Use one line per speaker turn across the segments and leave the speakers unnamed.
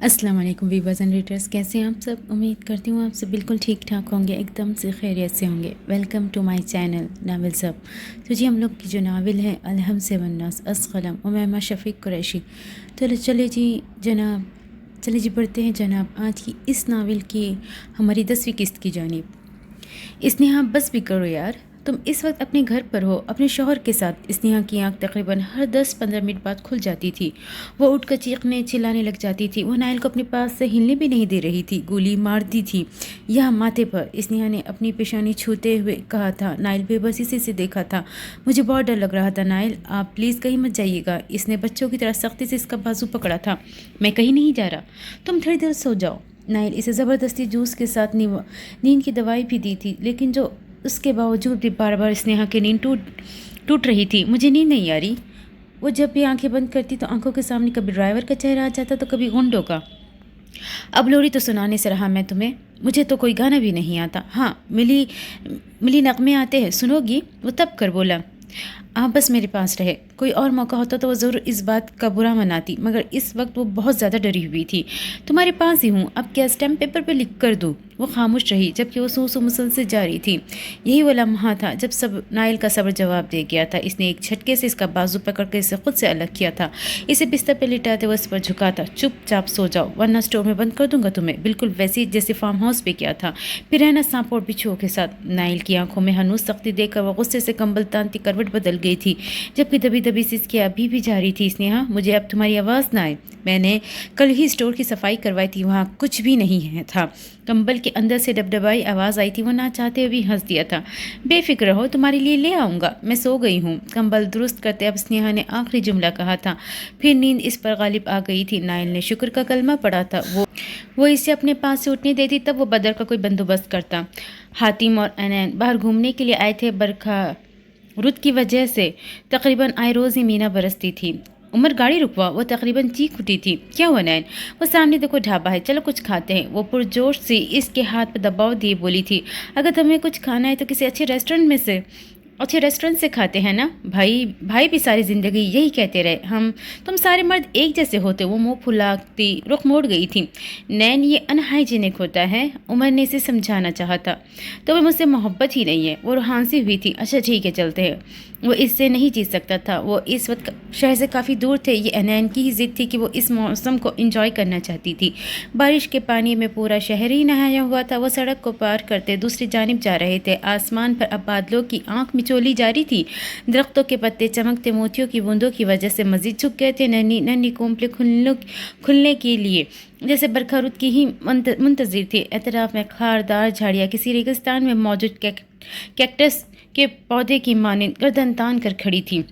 अस्सलाम वालेकुम viewers and readers, कैसे हैं आप सब। उम्मीद करती हूँ आप सब बिल्कुल ठीक ठाक होंगे, एकदम से खैरियत से होंगे। वेलकम टू माय चैनल नावल सब। तो जी हम लोग की जो नावल है अलहम से वन्नास असक़लम उमैमा शफ़ीक़ कुरैशी। तो चले जी जनाब, चले जी बढ़ते हैं जनाब आज की इस नावल की हमारी 10वीं किस्त की जानिब। स्नेहा बस भी करो यार, तुम इस वक्त अपने घर पर हो अपने शौहर के साथ। स्नेहा की आंख तकरीबन हर 10-15 मिनट बाद खुल जाती थी। वो उठकर चीखने चिल्लाने लग जाती थी। वो नाइल को अपने पास से हिलने भी नहीं दे रही थी, गोली मारती थी यहाँ माथे पर। स्नेहा ने अपनी पेशानी छूते हुए कहा था। नाइल बेबसी से देखा था। मुझे बहुत डर लग रहा था नाइल, आप प्लीज़ कहीं मत जाइएगा। इसने बच्चों की तरह सख्ती से इसका बाजू पकड़ा था। मैं कहीं नहीं जा रहा, तुम थोड़ी देर सो जाओ। नाइल इसे ज़बरदस्ती जूस के साथ नींद की दवाई भी दी थी, लेकिन जो उसके बावजूद भी बार बार स्नेहा की नींद टूट रही थी। मुझे नींद नहीं आ रही। वो जब भी आंखें बंद करती तो आंखों के सामने कभी ड्राइवर का चेहरा आ जाता तो कभी गुंडों का। अब लोरी तो सुनाने से रहा मैं तुम्हें, मुझे तो कोई गाना भी नहीं आता। हाँ, मिली मिली नगमे आते हैं, सुनोगी। वो तब कर बोला, आप बस मेरे पास रहे। कोई और मौका होता तो वो ज़रूर इस बात का बुरा मनाती, मगर इस वक्त वो बहुत ज़्यादा डरी हुई थी। तुम्हारे पास ही हूँ, अब क्या स्टैम्प पेपर पे लिख कर दूँ। वो खामोश रही जबकि वो सूसू मुसल से जा रही थी। यही वो लम्हा था जब सब नाइल का सब्र जवाब दे गया था। इसने एक झटके से इसका बाजू पकड़ कर इसे खुद से अलग किया था। इसे बिस्तर पर लिटाते हुए इस पर झुका था। चुपचाप सो जाओ वरना स्टोर में बंद कर दूंगा तुम्हें, बिल्कुल वैसी जैसे फार्म हाउस पे किया था। फिर रहना सांप और बिच्छुओं के साथ। नाइल की आंखों में हनूस सख्ती देखकर वो गुस्से से कंबल तानती करवट बदल गई थी, जबकि दबी दबी सी इसकी अभी भी जा रही थी। स्नेहा, मुझे अब तुम्हारी आवाज़ ना आए। मैंने कल ही स्टोर की सफाई करवाई थी, वहाँ कुछ भी नहीं है था। कंबल के अंदर से डबडबाई आवाज़ आई थी। वो ना चाहते हुए भी हंस दिया था। बेफिक्र रहो, तुम्हारे लिए ले आऊँगा, मैं सो गई हूँ। कंबल दुरुस्त करते अब स्नेहा ने आखिरी जुमला कहा था। फिर नींद इस पर गालिब आ गई थी। नाइल ने शुक्र का कलमा पढ़ा था। वो इसे अपने पास से उठने देती तब वो बदर का कोई बंदोबस्त करता। हातिम और अनैन बाहर घूमने के लिए आए थे। बरखा रुत की वजह से तकरीबन आए रोज़ ही मीना बरसती थी। उमर गाड़ी रुकवा, वो तकरीबन चीख उठी थी। क्या हुआ नैन? वो सामने देखो ढाबा है, चलो कुछ खाते हैं। वो पुरजोश से इसके हाथ पर दबाव दिए बोली थी। अगर तुम्हें कुछ खाना है तो किसी अच्छे रेस्टोरेंट से खाते हैं ना। भाई भी सारी ज़िंदगी यही कहते रहे, हम तुम सारे मर्द एक जैसे होते। वो मुँह फुलाती रुख मोड़ गई थी। नैन, ये अनहाइजीनिक होता है, उमर ने इसे समझाना चाहा था। तो वह मुझसे मोहब्बत ही नहीं है। वो रुहानसी हुई थी। अच्छा ठीक है, चलते हैं। वो इससे नहीं जीत सकता था। वो इस वक्त शहर से काफ़ी दूर थे। ये अनैन की ही ज़िद थी कि वो इस मौसम को एंजॉय करना चाहती थी। बारिश के पानी में पूरा शहर ही नहाया हुआ था। वो सड़क को पार करते दूसरी जानिब जा रहे थे। आसमान पर अब बादलों की आंख मिचोली जा रही थी। दरख्तों के पत्ते चमकते मोतियों की बूंदों की वजह से मजीद झुक गए थे। नन्ही नन्ही कोंपले खुलने के लिए जैसे बरखा रुत की ही मुंतजिर थी। एतराफ़ में खारदार झाड़ियाँ किसी रेगिस्तान में मौजूद कैक्टस के पौधे की मानिंद गर्दन तान कर खड़ी थी।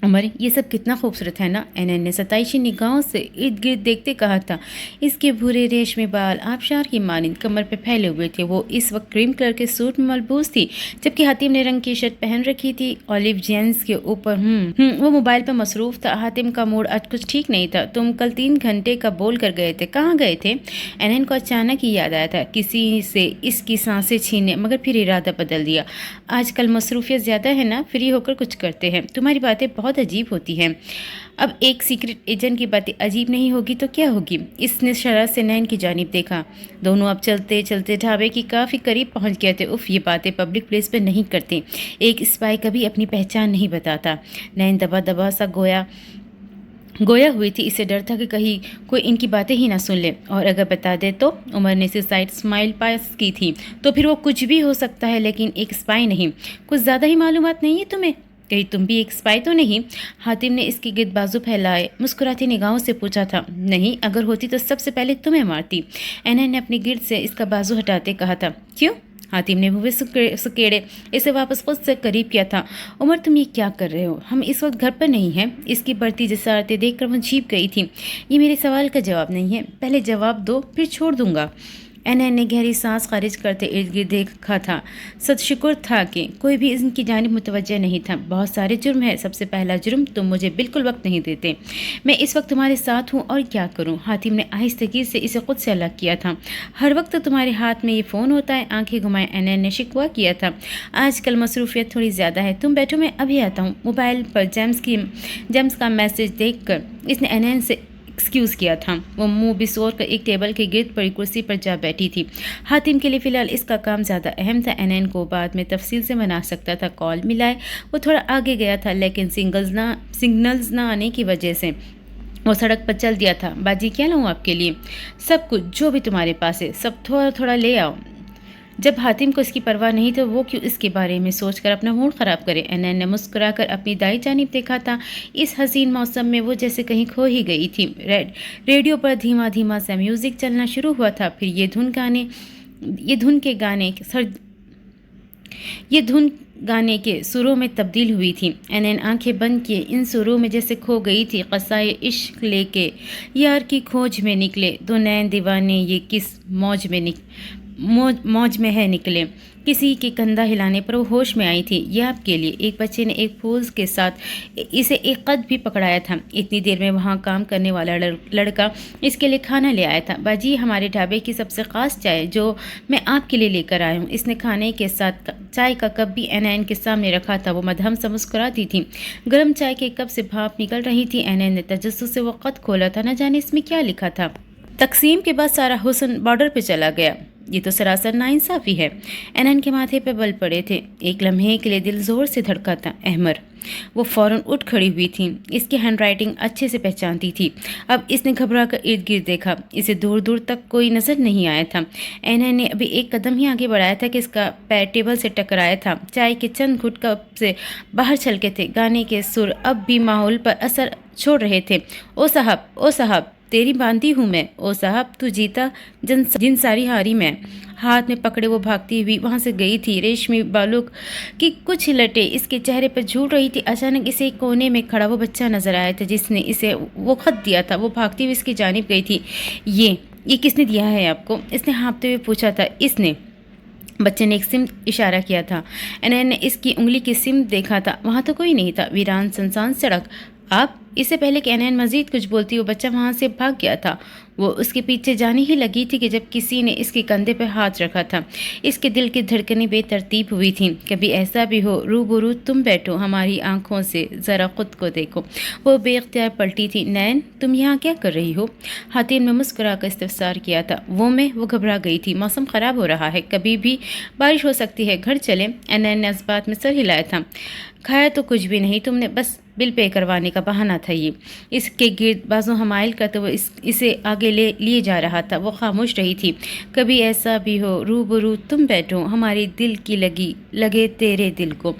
उमर, ये सब कितना खूबसूरत है ना। एनन ने सताइशी निगाहों से इर्द गिर्द देखते कहा था। इसके भूरे रेशमी बाल आबशार की मानिंद कमर पे फैले हुए थे। वो इस वक्त क्रीम कलर के सूट में मलबूस थी, जबकि हातिम ने रंग की शर्ट पहन रखी थी ऑलिव जेंस के ऊपर। वो मोबाइल पर मसरूफ था। हातिम का मूड आज कुछ ठीक नहीं था। तुम कल 3 घंटे का बोल कर गए थे, कहाँ गए थे? एनन को अचानक ही याद आया था किसी से इसकी सांसें छीनने, मगर फिर इरादा बदल दिया। आजकल मसरूफियत ज़्यादा है ना, फ्री होकर कुछ करते हैं। तुम्हारी बातें बहुत अजीब होती हैं। अब एक सीक्रेट एजेंट की बातें अजीब नहीं होगी तो क्या होगी? इसने शरारत से नैन की जानिब देखा। दोनों अब चलते चलते ढाबे की काफ़ी करीब पहुंच गए थे। उफ, ये बातें पब्लिक प्लेस पे नहीं करते। एक स्पाई कभी अपनी पहचान नहीं बताता। नैन दबा दबा सा गोया हुई थी। इसे डर था कि कहीं कोई इनकी बातें ही ना सुन ले, और अगर बता दे तो। उमर ने साइड स्माइल पास की थी। तो फिर वो कुछ भी हो सकता है, लेकिन एक स्पाई नहीं। कुछ ज़्यादा ही मालूमात नहीं है तुम्हें? कहीं तुम भी एक स्पाई तो नहीं? हातिम ने इसकी गिर्द बाजू फैलाए मुस्कुराती निगाहों से पूछा था। नहीं, अगर होती तो सबसे पहले तुम्हें मारती। एनन ने अपनी गिर्द से इसका बाजू हटाते कहा था। क्यों? हातिम ने हुए सुकेड़े इसे वापस खुद से करीब किया था। उमर, तुम ये क्या कर रहे हो? हम इस वक्त घर पर नहीं हैं। इसकी बढ़ती जसारतें देखकर वो चीप गई थी। ये मेरे सवाल का जवाब नहीं है, पहले जवाब दो फिर छोड़ दूंगा। एनन ने गहरी सांस खारिज करते इर्द गिर्द देखा था। सदशुक्र था कि कोई भी इनकी जानिब मुतवज्जह नहीं था। बहुत सारे जुर्म है। सबसे पहला जुर्म, तुम मुझे बिल्कुल वक्त नहीं देते। मैं इस वक्त तुम्हारे साथ हूँ और क्या करूँ? हातिम ने आहिस्तगी से इसे खुद से अलग किया था। हर वक्त तुम्हारे हाथ में ये फ़ोन होता है। आंखें घुमाए एनन ने शिकवा किया था। आजकल मसरूफियत थोड़ी ज़्यादा है। तुम बैठो, मैं अभी आता हूँ। मोबाइल पर जेम्स का मैसेज देख कर इसने एनन से एक्सक्यूज़ किया था। वो मुंह बिसोर कर एक टेबल के गिर्द पड़ी कुर्सी पर जा बैठी थी। हातिम के लिए फ़िलहाल इसका काम ज़्यादा अहम था। एनएन को बाद में तफसील से मना सकता था। कॉल मिलाए वो थोड़ा आगे गया था, लेकिन सिग्नल्स ना आने की वजह से वो सड़क पर चल दिया था। बाजी क्या लाऊं आपके लिए? सब कुछ जो भी तुम्हारे पास है, सब थोड़ा थोड़ा ले आओ। जब हातिम को इसकी परवाह नहीं तो वो क्यों इसके बारे में सोचकर अपना मूड ख़राब करे। एनएन ने मुस्कुराकर अपनी दाई जानिब देखा था। इस हसीन मौसम में वो जैसे कहीं खो ही गई थी। रेडियो पर धीमा धीमा सा म्यूज़िक चलना शुरू हुआ था। फिर ये धुन गाने के सुरों में तब्दील हुई थी। एनएन आंखें बंद किए इन सुरों में जैसे खो गई थी। क़साए इश्क लेके यार की खोज में निकले दो नैन दीवाने, ये किस मौज में है निकले। किसी के कंधा हिलाने पर वो होश में आई थी। ये आपके लिए। एक बच्चे ने एक फूल के साथ इसे एक कद भी पकड़ाया था। इतनी देर में वहाँ काम करने वाला लड़का इसके लिए खाना ले आया था। बाजी, हमारे ढाबे की सबसे ख़ास चाय जो मैं आपके लिए लेकर आया हूँ। इसने खाने के साथ चाय का कप भी एनएन के सामने रखा था। वो मध्यम सा मुस्कुराती थी। गर्म चाय के कप से भाप निकल रही थी। एनएन ने तजस्सुस से वो कद खोला था। न जाने इसमें क्या लिखा था। तकसीम के बाद सारा हुस्न बॉर्डर पे चला गया। ये तो सरासर नाइंसाफ़ी है। एनएन के माथे पे बल पड़े थे। एक लम्हे के लिए दिल ज़ोर से धड़का था। अहमर। वो फ़ौरन उठ खड़ी हुई थी। इसकी हैंडराइटिंग अच्छे से पहचानती थी। अब इसने घबरा कर इर्द गिर्द देखा। इसे दूर दूर तक कोई नज़र नहीं आया था। एनएन ने अभी एक कदम ही आगे बढ़ाया था कि इसका पैर टेबल से टकराया था। चाय के चंद घुट कप से बाहर छलके थे। गाने के सुर अब भी माहौल पर असर छोड़ रहे थे। ओ साहब तेरी बांधी हूँ मैं। ओ साहब तू जीता जिन सारी हारी मैं। हाथ में पकड़े वो भागती हुई वहाँ से गई थी। रेशमी बालों की कुछ लटें इसके चेहरे पर झूल रही थी। अचानक इसे एक कोने में खड़ा वो बच्चा नजर आया था जिसने इसे वो खत दिया था। वो भागती हुई इसकी जानिब गई थी। ये किसने दिया है आपको? इसने हाँफते हुए पूछा था। इसने। बच्चे ने एक सिम इशारा किया था। एनएन ने इसकी उंगली की सिम देखा था। वहाँ तो कोई नहीं था। वीरान सुनसान सड़क। आप? इससे पहले कि एनएन मजीद कुछ बोलती वो बच्चा वहाँ से भाग गया था। वो उसके पीछे जाने ही लगी थी कि जब किसी ने इसके कंधे पर हाथ रखा था। इसके दिल की धड़कनें बेतरतीब हुई थीं। कभी ऐसा भी हो रूबरू तुम बैठो हमारी आंखों से, ज़रा खुद को देखो। वो बेख्तियार पलटी थी। नैन तुम यहाँ क्या कर रही हो? हातिम ने मुस्कुरा कर इस्तफसार किया था। वो घबरा गई थी। मौसम ख़राब हो रहा है, कभी भी बारिश हो सकती है, घर चले। एनएन ने इस बात में सर हिलाया था। खाया तो कुछ भी नहीं तुमने, बस बिल पे करवाने का बहाना था ये। इसके गिर्द बाजू हमाइल करते वो इसे आगे लिए जा रहा था। वो खामोश रही थी। कभी ऐसा भी हो रूबरू तुम बैठो हमारी दिल की लगे तेरे दिल को।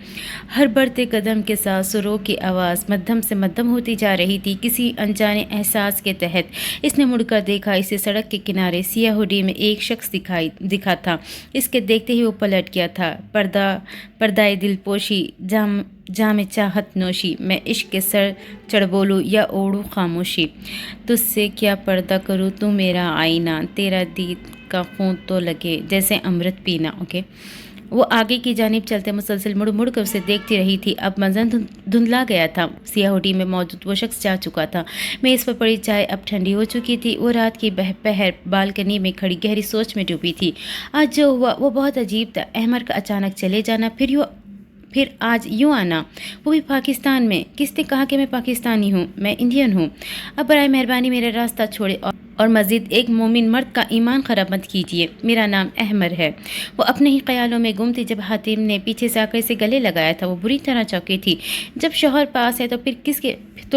हर बढ़ते कदम के साथ सुरों की आवाज़ मध्यम से मध्यम होती जा रही थी। किसी अनजाने एहसास के तहत इसने मुड़कर देखा। इसे सड़क के किनारे सियाह हुडी में एक शख्स दिखा था। इसके देखते ही वो पलट गया था। पर्दाए दिलपोशी जामे चाहत नोशी, मैं इश्क के सर चढ़ बोलूँ या ओढ़ूँ खामोशी। तुझसे क्या पर्दा करूँ तू मेरा आईना, तेरा दीद का खून तो लगे जैसे अमृत पीना। ओके। वो आगे की जानिब चलते मुसलसल मुड़ कर उसे देखती रही थी। अब मंजर धुंधला गया था। सियाहुडी में मौजूद वो शख्स जा चुका था। मेज़ पर पड़ी चाय अब ठंडी हो चुकी थी। वो रात की पहर बालकनी में खड़ी गहरी सोच में डूबी थी। आज जो हुआ वो बहुत अजीब था। अहमर का अचानक चले जाना, फिर आज यूँ आना, वो भी पाकिस्तान में। किसने कहा कि मैं पाकिस्तानी हूँ? मैं इंडियन हूँ। अब बराए मेहरबानी मेरा रास्ता छोड़े और मज़ीद एक मोमिन मर्द का ईमान ख़राब मत कीजिए। मेरा नाम अहमर है। वो अपने ही ख्यालों में गुम थी जब हातिम ने पीछे से आकर इसे गले लगाया था। वो बुरी तरह चौंकी थी। जब शौहर पास है तो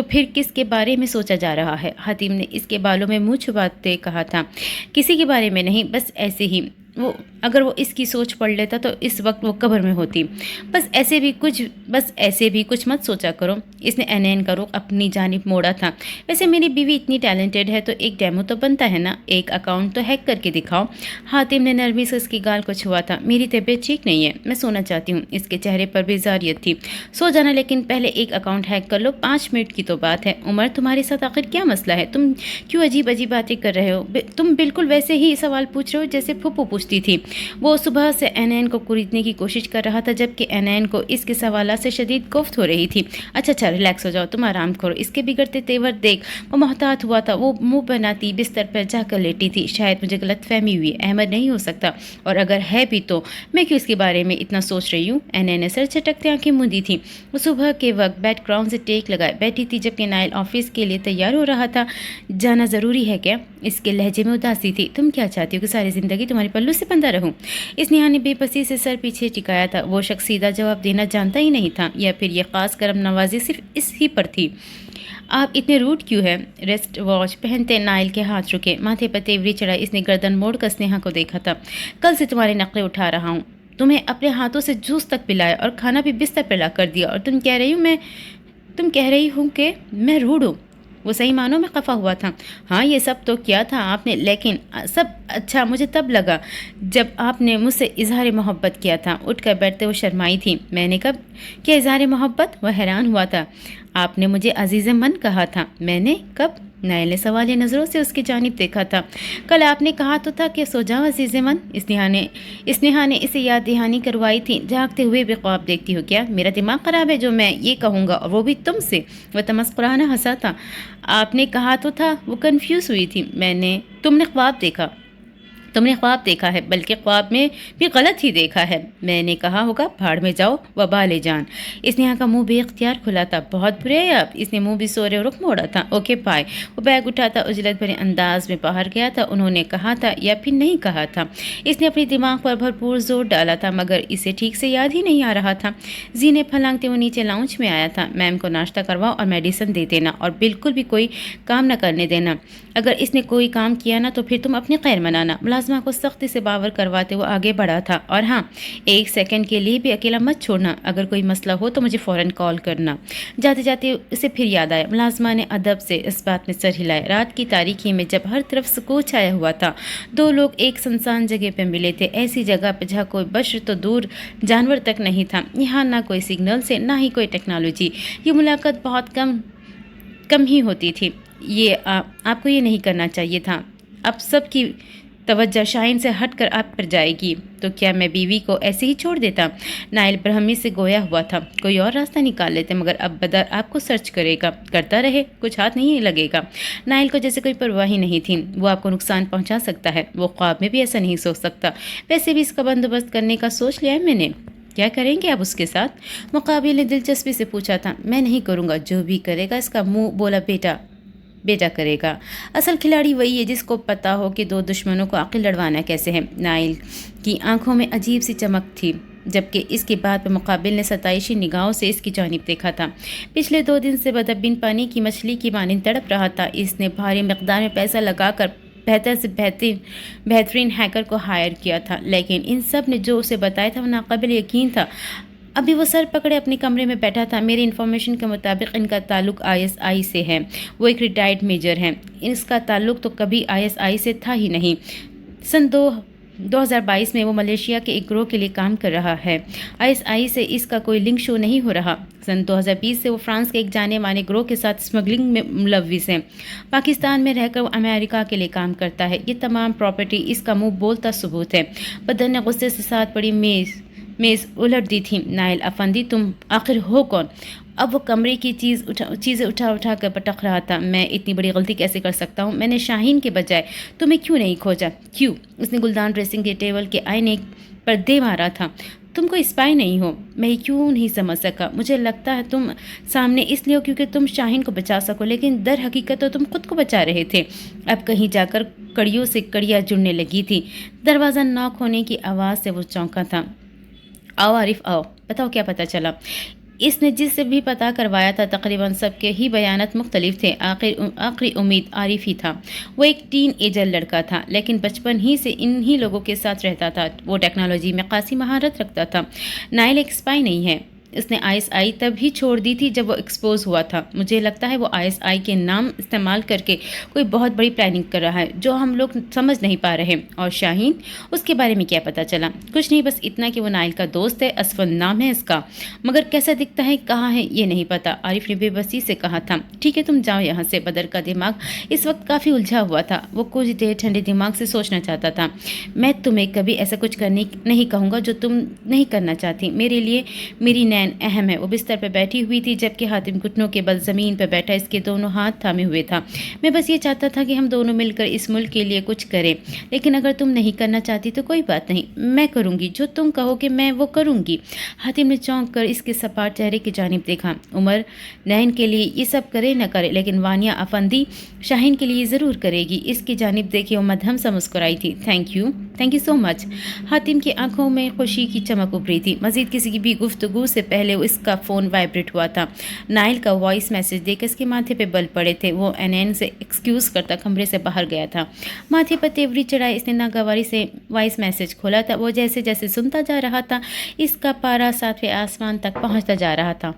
फिर किसके बारे में सोचा जा रहा है? हातिम ने इसके बालों में मुँह छुपाते कहा था। किसी के बारे में नहीं, बस ऐसे ही। अगर वो इसकी सोच पढ़ लेता तो इस वक्त वो कब्र में होती। बस ऐसे भी कुछ मत सोचा करो। इसने एनएन का रुख अपनी जानिब मोड़ा था। वैसे मेरी बीवी इतनी टैलेंटेड है तो एक डेमो तो बनता है ना, एक अकाउंट तो हैक करके दिखाओ। हातिम ने नरमी से उसकी गाल को छुआ था। मेरी तबीयत ठीक नहीं है, मैं सोना चाहती हूँ। इसके चेहरे पर बेजारियत थी। सो जाना, लेकिन पहले एक अकाउंट हैक कर लो। 5 मिनट की तो बात है। उमर तुम्हारे साथ आखिर क्या मसला है? तुम क्यों अजीब अजीब बातें कर रहे हो? तुम बिल्कुल वैसे ही सवाल पूछ रहे हो जैसे फूफू पूछती थी। وہ صبح سے اینین کو خریدنے کی کوشش کر رہا تھا جبکہ اینین کو اس کے سوالات سے شدید گفت ہو رہی تھی۔ اچھا ریلیکس ہو جاؤ، تم آرام کرو۔ اس کے بگڑتے تیور دیکھ وہ محتاط ہوا تھا۔ وہ منہ بناتی بستر پر جا کر لیٹی تھی۔ شاید مجھے غلط فہمی ہوئی، احمد نہیں ہو سکتا، اور اگر ہے بھی تو میں کیوں اس کے بارے میں اتنا سوچ رہی ہوں؟ اینین نے سر چٹکتے آنکھیں موندی تھی۔ وہ صبح کے وقت بیڈ گراؤنڈ سے ٹیک لگائے بیٹھی تھی جبکہ نائل آفس کے لیے تیار ہو رہا تھا۔ جانا ضروری ہے کیا؟ اس کے لہجے میں اداسی تھی۔ تم کیا چاہتی ہو کہ ساری زندگی تمہارے پلو سے بندھا رہوں؟ اسنیہا نے بے بسی سے سر پیچھے ٹکایا تھا۔ وہ شخص سیدھا جواب دینا جانتا ہی نہیں تھا، یا پھر یہ خاص کرم نوازی صرف اس ہی پر تھی۔ آپ اتنے روڈ کیوں ہیں؟ ریسٹ واچ پہنتے نائل کے ہاتھ رکے، ماتھے پر تیوری چڑھائی۔ اس نے گردن موڑ کر اسنیہا کو دیکھا تھا۔ کل سے تمہارے نقلیں اٹھا رہا ہوں، تمہیں اپنے ہاتھوں سے جوس تک پلایا اور کھانا بھی بستر پر لا کر دیا، اور تم کہہ رہی ہوں کہ میں روڈ ہوں۔ وہ صحیح معنوں میں خفا ہوا تھا۔ ہاں یہ سب تو کیا تھا آپ نے، لیکن سب اچھا مجھے تب لگا جب آپ نے مجھ سے اظہار محبت کیا تھا۔ اٹھ کر بیٹھتے وہ شرمائی تھی۔ میں نے کب کیا اظہار محبت؟ وہ حیران ہوا تھا۔ آپ نے مجھے عزیز من کہا تھا۔ میں نے کب؟ نائل نے سوالیہ نظروں سے اس کی جانب دیکھا تھا۔ کل آپ نے کہا تو تھا کہ سو جاؤ عزیز من۔ اسنیہا نے اسے یاد دہانی کروائی تھی۔ جاگتے ہوئے بھی خواب دیکھتی ہو کیا؟ میرا دماغ خراب ہے جو میں یہ کہوں گا، اور وہ بھی تم سے؟ وہ تمسخرانہ ہنسا تھا۔ آپ نے کہا تو تھا۔ وہ کنفیوز ہوئی تھی۔ تم نے خواب دیکھا ہے، بلکہ خواب میں بھی غلط ہی دیکھا ہے۔ میں نے کہا ہوگا بھاڑ میں جاؤ وبال جان۔ اسنیہا کا منہ بے اختیار کھلا تھا۔ بہت برے ہیں آپ۔ اس نے منہ بھی سورے رخ موڑا تھا۔ Okay bye. وہ بیگ اٹھاتا اجلت بھرے انداز میں باہر گیا تھا۔ انہوں نے کہا تھا یا پھر نہیں کہا تھا؟ اس نے اپنی دماغ پر بھرپور زور ڈالا تھا مگر اسے ٹھیک سے یاد ہی نہیں آ رہا تھا۔ زینے پھلانگتے وہ نیچے لاؤنج میں آیا تھا۔ میم کو ناشتہ کرواؤ اور میڈیسن دے دینا، اور بالکل بھی کوئی کام نہ کرنے دینا۔ اگر اس نے کوئی کام کیا نا تو پھر تم اپنی خیر منانا۔ ملازمہ کو سختی سے باور کرواتے وہ آگے بڑھا تھا۔ اور ہاں، ایک سیکنڈ کے لیے بھی اکیلا مت چھوڑنا۔ اگر کوئی مسئلہ ہو تو مجھے فوراً کال کرنا۔ جاتے جاتے اسے پھر یاد آیا۔ ملازمہ نے ادب سے اس بات میں سر ہلایا۔ رات کی تاریکی میں جب ہر طرف سکوت چھایا ہوا تھا، دو لوگ ایک سنسان جگہ پہ ملے تھے، ایسی جگہ پہ جہاں کوئی بشر تو دور جانور تک نہیں تھا۔ یہاں نہ کوئی سگنل سے نہ ہی کوئی ٹیکنالوجی۔ یہ ملاقات بہت کم ہی ہوتی تھی۔ آپ کو یہ نہیں کرنا چاہیے تھا۔ اب سب کی توجہ شاہین سے ہٹ کر آپ پر جائے گی، تو کیا میں بیوی کو ایسے ہی چھوڑ دیتا؟ نائل برہمی سے گویا ہوا تھا۔ کوئی اور راستہ نکال لیتے، مگر اب بدر آپ کو سرچ کرتا رہے، کچھ ہاتھ نہیں لگے گا۔ نائل کو جیسے کوئی پرواہ ہی نہیں تھی۔ وہ آپ کو نقصان پہنچا سکتا ہے، وہ خواب میں بھی ایسا نہیں سوچ سکتا۔ ویسے بھی اس کا بندوبست کرنے کا سوچ لیا ہے میں نے۔ کیا کریں گے آپ اس کے ساتھ؟ مقابل نے دلچسپی سے پوچھا تھا۔ میں نہیں کروں گا، جو بھی کرے گا اس کا منہ بولا بیٹا کرے گا۔ اصل کھلاڑی وہی ہے جس کو پتا ہو کہ دو دشمنوں کو عقل لڑوانا کیسے ہے۔ نائل کی آنکھوں میں عجیب سی چمک تھی، جبکہ اس کی بات پہ مقابل نے ستائشی نگاہوں سے اس کی جانب دیکھا تھا۔ پچھلے 2 دن سے بدبین پانی کی مچھلی کی مانند تڑپ رہا تھا۔ اس نے بھاری مقدار میں پیسہ لگا کر بہتر سے بہترین ہیکر کو ہائر کیا تھا، لیکن ان سب نے جو اسے بتایا تھا وہ ناقابل یقین تھا۔ ابھی وہ سر پکڑے اپنے کمرے میں بیٹھا تھا۔ میری انفارمیشن کے مطابق ان کا تعلق ISI سے ہے۔ وہ ایک ریٹائرڈ میجر ہیں۔ اس کا تعلق تو کبھی ISI سے تھا ہی نہیں۔ سن 2022 میں وہ ملیشیا کے ایک گروہ کے لیے کام کر رہا ہے۔ ISI سے اس کا کوئی لنک شو نہیں ہو رہا۔ سن 2020 سے وہ فرانس کے ایک جانے مانے گروہ کے ساتھ اسمگلنگ میں ملوث ہیں۔ پاکستان میں رہ کر وہ امریکہ کے لیے کام کرتا ہے۔ یہ تمام پراپرٹی اس کا منہ بولتا ثبوت ہے۔ بدر نے غصے سے ساتھ پڑی میز الٹ دی تھی۔ نائل افندی، تم آخر ہو کون؟ اب وہ کمرے کی چیزیں اٹھا کر پٹک رہا تھا۔ میں اتنی بڑی غلطی کیسے کر سکتا ہوں؟ میں نے شاہین کے بجائے تمہیں کیوں نہیں کھوجا؟ کیوں؟ اس نے گلدان ڈریسنگ کے ٹیبل کے آئینے پر دے مارا تھا۔ تم کوئی اسپائی نہیں ہو۔ میں کیوں نہیں سمجھ سکا؟ مجھے لگتا ہے تم سامنے اس لیے ہو کیونکہ تم شاہین کو بچا سکو، لیکن در حقیقت تو تم خود کو بچا رہے تھے۔ اب کہیں جا کر کڑیوں سے کڑیاں جڑنے لگی تھی۔ دروازہ ناک ہونے کی آواز سے وہ چونکا تھا۔ آؤ عارف آؤ، بتاؤ کیا پتہ چلا؟ اس نے جس سے بھی پتہ کروایا تھا تقریباً سب کے ہی بیانات مختلف تھے۔ آخری امید عارف ہی تھا۔ وہ ایک ٹین ایجر لڑکا تھا، لیکن بچپن ہی سے انہی لوگوں کے ساتھ رہتا تھا۔ وہ ٹیکنالوجی میں خاصی مہارت رکھتا تھا۔ نائل ایک اسپائی نہیں ہے، इसने आईएसआई तभी छोड़ दी थी जब वो एक्सपोज हुआ था। मुझे लगता है वो आईएसआई के नाम इस्तेमाल करके कोई बहुत बड़ी प्लानिंग कर रहा है जो हम लोग समझ नहीं पा रहे। और शाहीन, उसके बारे में क्या पता चला? कुछ नहीं, बस इतना कि वो नाइल का दोस्त है, असफन नाम है इसका, मगर कैसा दिखता है, कहाँ है, ये नहीं पता। आरिफ ने बेबसी से कहा था, ठीक है तुम जाओ यहाँ से। बदर का दिमाग इस वक्त काफ़ी उलझा हुआ था। वो कुछ देर ठंडे दिमाग से सोचना चाहता था। मैं तुम्हें कभी ऐसा कुछ करने नहीं कहूँगा जो तुम नहीं करना चाहती। मेरे लिए मेरी नैन अहम है। वो बिस्तर पर बैठी हुई थी जबकि हातिम घुटनों के बल ज़मीन पर बैठा इसके दोनों हाथ थामे हुए था। मैं बस ये चाहता था कि हम दोनों मिलकर इस मुल्क के लिए कुछ करें, लेकिन अगर तुम नहीं करना चाहती तो कोई बात नहीं, मैं करूँगी जो तुम कहोगे, मैं वो करूँगी। हातिम ने चौंक कर इसके सपाट चेहरे की जानिब देखा। उमर नैन के लिए ये सब करे न करे, लेकिन वानिया अफंदी शाहीन के लिए ज़रूर करेगी। इसकी जानिब देखी वो मध्यम सा मुस्कुराई थी। Thank you so much. Hatim की आंखों में खुशी की चमक उभरी थी। मजीद किसी की भी गुफ्तगू से पहले इसका फ़ोन वाइब्रेट हुआ था। नाइल का वॉइस मैसेज देकर इसके माथे पे बल पड़े थे। वो एनएन से एक्सक्यूज़ करता कमरे से बाहर गया था। माथे पर तेवरी चढ़ाई इसने नागवारी से वॉइस मैसेज खोला था। वो जैसे जैसे सुनता जा रहा था इसका पारा सातवें आसमान तक पहुँचता जा रहा था।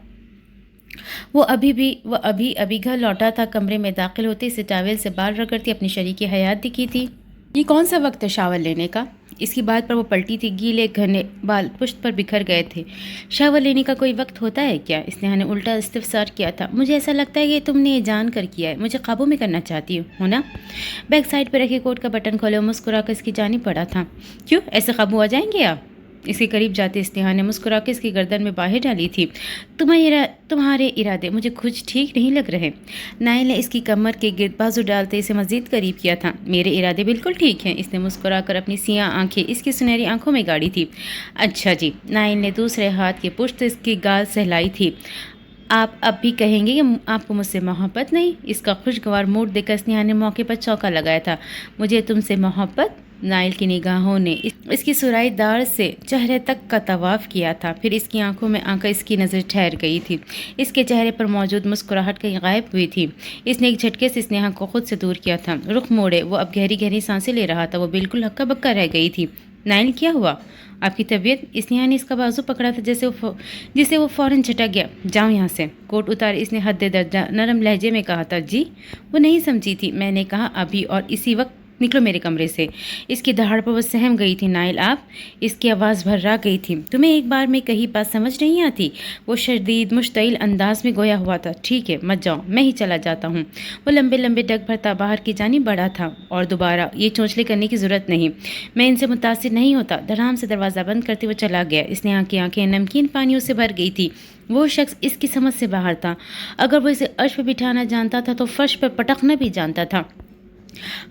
वो अभी घर लौटा था। कमरे में दाखिल होते इसे टावेल से बाल रगड़ती अपनी शरीकी हयात दिखी थी। ये कौन सा वक्त है शावर लेने का? इसकी बात पर वो पलटी थी। गीले घने बाल पुश्त पर बिखर गए थे। शावर लेने का कोई वक्त होता है क्या? स्नेहा ने उल्टा इस्तिफसार किया था। मुझे ऐसा लगता है कि तुमने ये जान कर किया है। मुझे काबू में करना चाहती हो ना? बैक साइड पर रखे कोट का बटन खोले, मुस्कुरा कर इसकी जानिब पड़ा था। क्यों, ऐसे काबू आ जाएंगे आप? इसके करीब जाते स्नेहा ने मुस्कुरा के इसकी गर्दन में बाहें डाली थी। तुम्हारे इरादे मुझे कुछ ठीक नहीं लग रहे। नाइल ने इसकी कमर के गिर्द बाजू डालते इसे मजीद करीब किया था। मेरे इरादे बिल्कुल ठीक हैं। इसने मुस्कुरा कर अपनी सियाह आंखें इसकी सुनहरी आंखों में गाड़ी थी। अच्छा जी। नाइल ने दूसरे हाथ की पुश्त इसकी गाल सहलाई थी। आप अब भी कहेंगे कि आपको मुझसे मोहब्बत नहीं? इसका खुशगवार मूड देखकर स्नेहा ने मौके पर चौका लगाया था। मुझे तुमसे मोहब्बत? नाइल की निगाहों ने इसकी सुराई दार से चेहरे तक का तवाफ किया था। फिर इसकी आंखों में आकर इसकी नज़र ठहर गई थी। इसके चेहरे पर मौजूद मुस्कुराहट कहीं गायब हुई थी। इसने एक झटके से स्नेहा को खुद से दूर किया था। रुख मोड़े वो अब गहरी गहरी सांसें ले रहा था। वो बिल्कुल हक्का बक्का रह गई थी। नाइल, क्या हुआ? आपकी तबीयत? स्नेहा ने इसका बाजू पकड़ा था जिसे वो फ़ौरन झटक गया। जाओ यहाँ से। कोट उतार इसने हद दर्जा नरम लहजे में कहा था। जी? वो नहीं समझी थी। मैंने कहा अभी और इसी वक्त निकलो मेरे कमरे से। इसकी दहाड़ पर वो सहम गई थी। नाइल, आप? इसकी आवाज़ भर्रा गई थी। तुम्हें एक बार में कहीं बात समझ नहीं आती? वो शदीद मुश्तइल अंदाज में गोया हुआ था। ठीक है, मत जाओ, मैं ही चला जाता हूँ। वो लंबे लंबे डग भरता बाहर की जानिब बढ़ा था। और दोबारा ये चौंचले करने की ज़रूरत नहीं, मैं इनसे मुतासिर नहीं होता। धड़ाम से दरवाज़ा बंद करते हुए चला गया। स्नेहा की आंखें नमकीन पानियों से भर गई थी। वो शख्स इसकी समझ से बाहर था। अगर वो इसे अर्श पर बिठाना जानता था तो फर्श पर पटकना भी जानता था।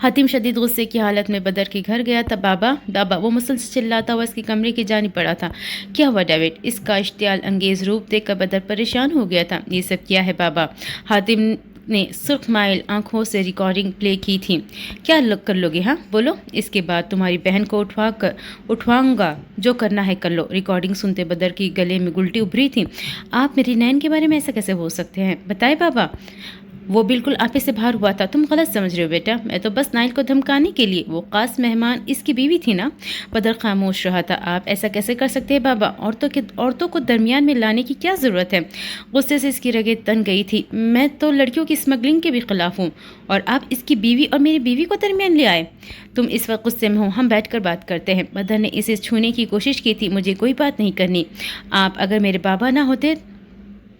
हातिम शदीद गुस्से की हालत में बदर के घर गया था। बाबा, वो मुसलसल चिल्लाता हुआ इसकी कमरे की जानिब पड़ा था। क्या हुआ डेविड? इसका इश्तियाल अंगेज रूप देखकर बदर परेशान हो गया था। ये सब क्या है बाबा? हातिम ने सुर्ख माइल आंखों से रिकॉर्डिंग प्ले की थी। क्या कर लोगे? हाँ बोलो। इसके बाद तुम्हारी बहन को उठवाऊंगा। जो करना है कर लो। रिकॉर्डिंग सुनते बदर की गले में गुलटी उभरी थी। आप मेरी नैन के बारे में ऐसा कैसे हो सकते हैं? बताए बाबा। वो बिल्कुल आपे से बाहर हुआ था। तुम गलत समझ रहे हो बेटा। मैं तो बस नाइल को धमकाने के लिए। वो खास मेहमान इसकी बीवी थी ना। बदर खामोश रहा था। आप ऐसा कैसे कर सकते हैं बाबा? औरतों को दरमियान में लाने की क्या ज़रूरत है? गुस्से से इसकी रगें तन गई थी। मैं तो लड़कियों की स्मगलिंग के भी खिलाफ हूँ और आप इसकी बीवी और मेरी बीवी को दरमियान ले आए। तुम इस वक्त गुस्से में हो, हम बैठकर बात करते हैं। बदर ने इसे छूने की कोशिश की थी। मुझे कोई बात नहीं करनी। आप अगर मेरे बाबा ना होते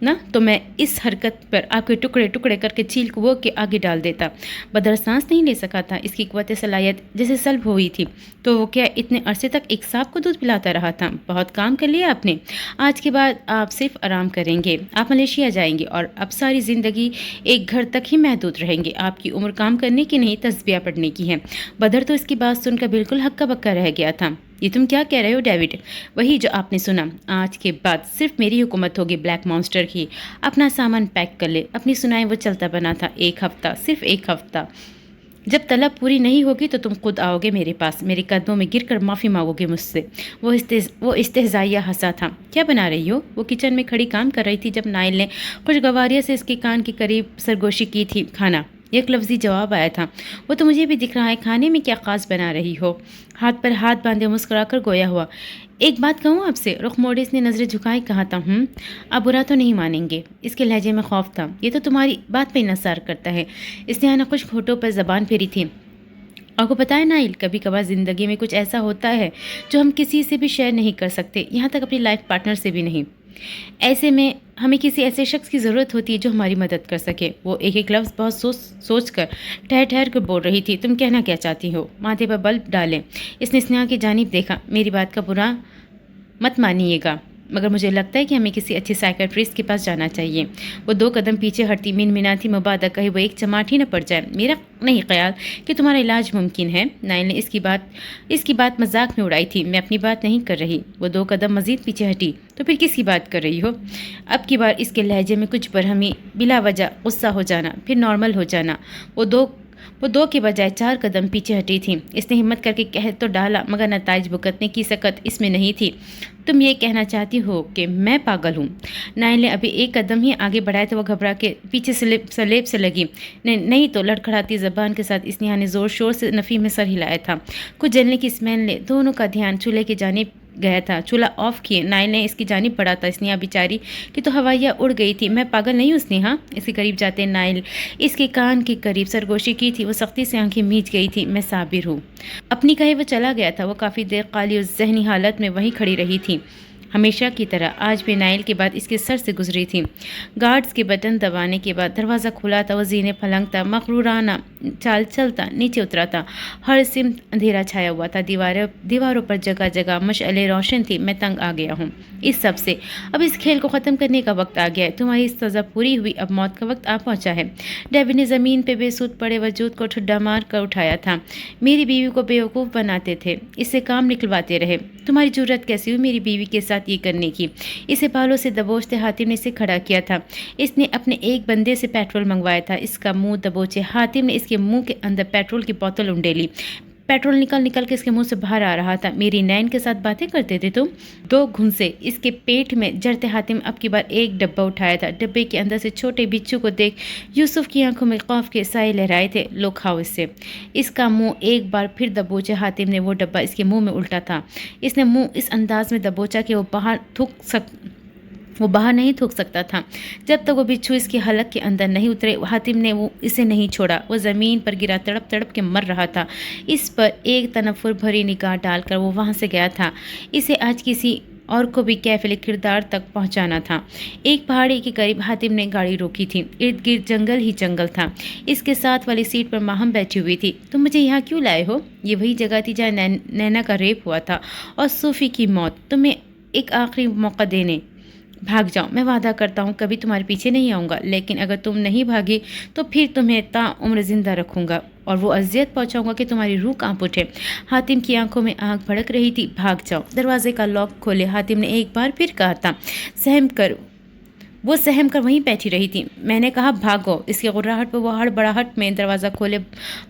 ना तो मैं इस हरकत पर आपके टुकड़े टुकड़े करके चील को वो के आगे डाल देता। बदर सांस नहीं ले सका था। इसकी क़ुव्वत सलाहियत जैसे सल्ब हुई थी। तो वो क्या इतने अरसे तक एक सांप को दूध पिलाता रहा था? बहुत काम कर लिया आपने। आज के बाद आप सिर्फ आराम करेंगे। आप मलेशिया जाएंगे और अब सारी ज़िंदगी एक घर तक ही महदूद रहेंगे। आपकी उम्र काम करने की नहीं, तस्बीह पढ़ने की है। बदर तो इसकी बात सुनकर बिल्कुल हक्का बक्का रह गया था। ये तुम क्या कह रहे हो डेविड? वही जो आपने सुना। आज के बाद सिर्फ मेरी हुकूमत होगी ब्लैक मॉन्स्टर की। अपना सामान पैक कर ले। अपनी सुनाई वो चलता बना था। 1 हफ्ता, सिर्फ 1 हफ्ता। जब तलब पूरी नहीं होगी तो तुम खुद आओगे मेरे पास, मेरे कदमों में गिरकर माफ़ी मांगोगे मुझसे। वो इस्तेज़ाइया हंसा था। क्या बना रही हो? वो किचन में खड़ी काम कर रही थी जब नाइल ने खुशगवारिया से इसके कान के करीब सरगोशी की थी। खाना। एक लफ्ज़ी जवाब आया था, वो तो मुझे भी दिख रहा है, खाने में क्या ख़ास बना रही हो? हाथ पर हाथ बांधे मुस्कुराकर गोया हुआ। एक बात कहूँ आपसे? रुख मोड़े इसने नज़रें झुकाई कहा था। आप बुरा तो नहीं मानेंगे? इसके लहजे में खौफ था। ये तो तुम्हारी बात पे इंसार करता है। इसने आना खुश्क होठों पर ज़बान फेरी थी। आपको पता है नाइल, कभी कभार ज़िंदगी में कुछ ऐसा होता है जो हम किसी से भी शेयर नहीं कर सकते, यहाँ तक अपनी लाइफ पार्टनर से भी नहीं। ऐसे में हमें किसी ऐसे शख्स की ज़रूरत होती है जो हमारी मदद कर सके। वो एक एक लफ्ज़ बहुत सोच कर ठहर ठहर कर बोल रही थी। तुम कहना क्या चाहती हो? माथे पर बल्ब डालें। इसने स्नेहा की जानिब देखा। मेरी बात का बुरा मत मानिएगा, मगर मुझे लगता है कि हमें किसी अच्छे साइकेट्रिस्ट के पास जाना चाहिए। वो 2 कदम पीछे हटती मिनमिनाती, मुबादा कहीं वो एक चमाट ही न पड़ जाए। मेरा नहीं ख्याल कि तुम्हारा इलाज मुमकिन है। नाइल ने इसकी बात मजाक में उड़ाई थी। मैं अपनी बात नहीं कर रही। वो 2 कदम मजीद पीछे हटी। तो फिर किसकी बात कर रही हो? अब की बार इसके लहजे में कुछ बरहमी, बिला वजह गुस्सा हो जाना, फिर नॉर्मल हो जाना। वो दो के बजाय 4 कदम पीछे हटी थी। इसने हिम्मत करके कह तो डाला, मगर नताइज भुगतने की सकत इसमें नहीं थी। तुम ये कहना चाहती हो कि मैं पागल हूँ? नाइल ने अभी 1 कदम ही आगे बढ़ाया तो वो घबरा के पीछे सलेब से लगी। नहीं तो लड़खड़ाती ज़बान के साथ स्नेहा ने ज़ोर शोर से नफ़ी में सर हिलाया था। कुछ जलने की स्मेल ने दोनों का ध्यान चूल्हे की जानिब गया था। चूल्हा ऑफ किए नाइल ने इसकी जानिब बढ़ा था। स्नेहा बेचारी की तो हवाइयाँ उड़ गई थी। मैं पागल नहीं हूँ स्नेहा? इसके करीब जाते नाइल इसके कान के करीब सरगोशी की थी। वो सख्ती से आंखें मीच गई थी। मैं साबिर हूँ। अपनी कहे वो चला गया था। वो काफ़ी देर काली और जहनी हालत में वहीं खड़ी रही थी, हमेशा की तरह। आज भी नाइल के बाद इसके सर से गुजरी थी। गार्ड्स के बटन दबाने के बाद दरवाज़ा खुला था। वो जीने फलंगता मगरूराना चाल चलता नीचे उतरा था। हर सिमत अंधेरा छाया हुआ था। दीवारों पर जगह जगह मशअले रोशन थी। मैं तंग आ गया हूँ इस सब से। अब इस खेल को ख़त्म करने का वक्त आ गया है। तुम्हारी सज़ा पूरी हुई, अब मौत का वक्त आ पहुँचा है। डेविड ने ज़मीन पर बेसूद पड़े वजूद को ठुड्डा मार कर उठाया था। मेरी बीवी को बेवकूफ़ बनाते थे, इससे काम निकलवाते रहे। तुम्हारी जरूरत कैसी हुई मेरी बीवी के साथ ये करने की? इसे बालों से दबोचते हातिम ने इसे खड़ा किया था। इसने अपने एक बंदे से पेट्रोल मंगवाया था। इसका मुंह दबोचे हातिम ने इसके मुंह के अंदर पेट्रोल की बोतल उंडेली। पेट्रोल निकल निकल के इसके मुंह से बाहर आ रहा था। मेरी नैन के साथ बातें करते थे तुम? 2 घुंसे इसके पेट में जड़ते हातिम अब की बार एक डब्बा उठाया था। डब्बे के अंदर से छोटे बिच्छू को देख यूसुफ की आंखों में खौफ के साए लहराए थे। लो खाओ इससे। इसका मुंह एक बार फिर दबोचे हातिम ने वो डब्बा इसके मुंह में उल्टा था। इसने मुंह इस अंदाज में दबोचा कि वो बाहर नहीं थूक सकता था। जब तक वो बिच्छू इसकी हलक के अंदर नहीं उतरे हातिम ने वो इसे नहीं छोड़ा। वो ज़मीन पर गिरा तड़प तड़प के मर रहा था। इस पर एक तनफुर भरी निगाह डालकर वो वहाँ से गया था। इसे आज किसी और को भी कैफिल किरदार तक पहुंचाना था। एक पहाड़ी के करीब हातिम ने गाड़ी रोकी थी। इर्द गिर्द जंगल ही जंगल था। इसके साथ वाली सीट पर माहम बैठी हुई थी। तुम मुझे यहाँ क्यों लाए हो? ये वही जगह थी जहाँ नैना का रेप हुआ था और सूफी की मौत। तुम्हें एक आखिरी मौका देने। भाग जाओ। मैं वादा करता हूँ कभी तुम्हारे पीछे नहीं आऊँगा, लेकिन अगर तुम नहीं भागी तो फिर तुम्हें ताउम्र जिंदा रखूँगा और वो अजियत पहुँचाऊँगा कि तुम्हारी रूह कांप उठे। हातिम की आंखों में आग भड़क रही थी। भाग जाओ। दरवाजे का लॉक खोले हातिम ने एक बार फिर कहा था। वो सहम कर वहीं बैठी रही थी। मैंने कहा भागो। इसकी गुर्राहट पर वो हड़बड़ाहट में दरवाज़ा खोले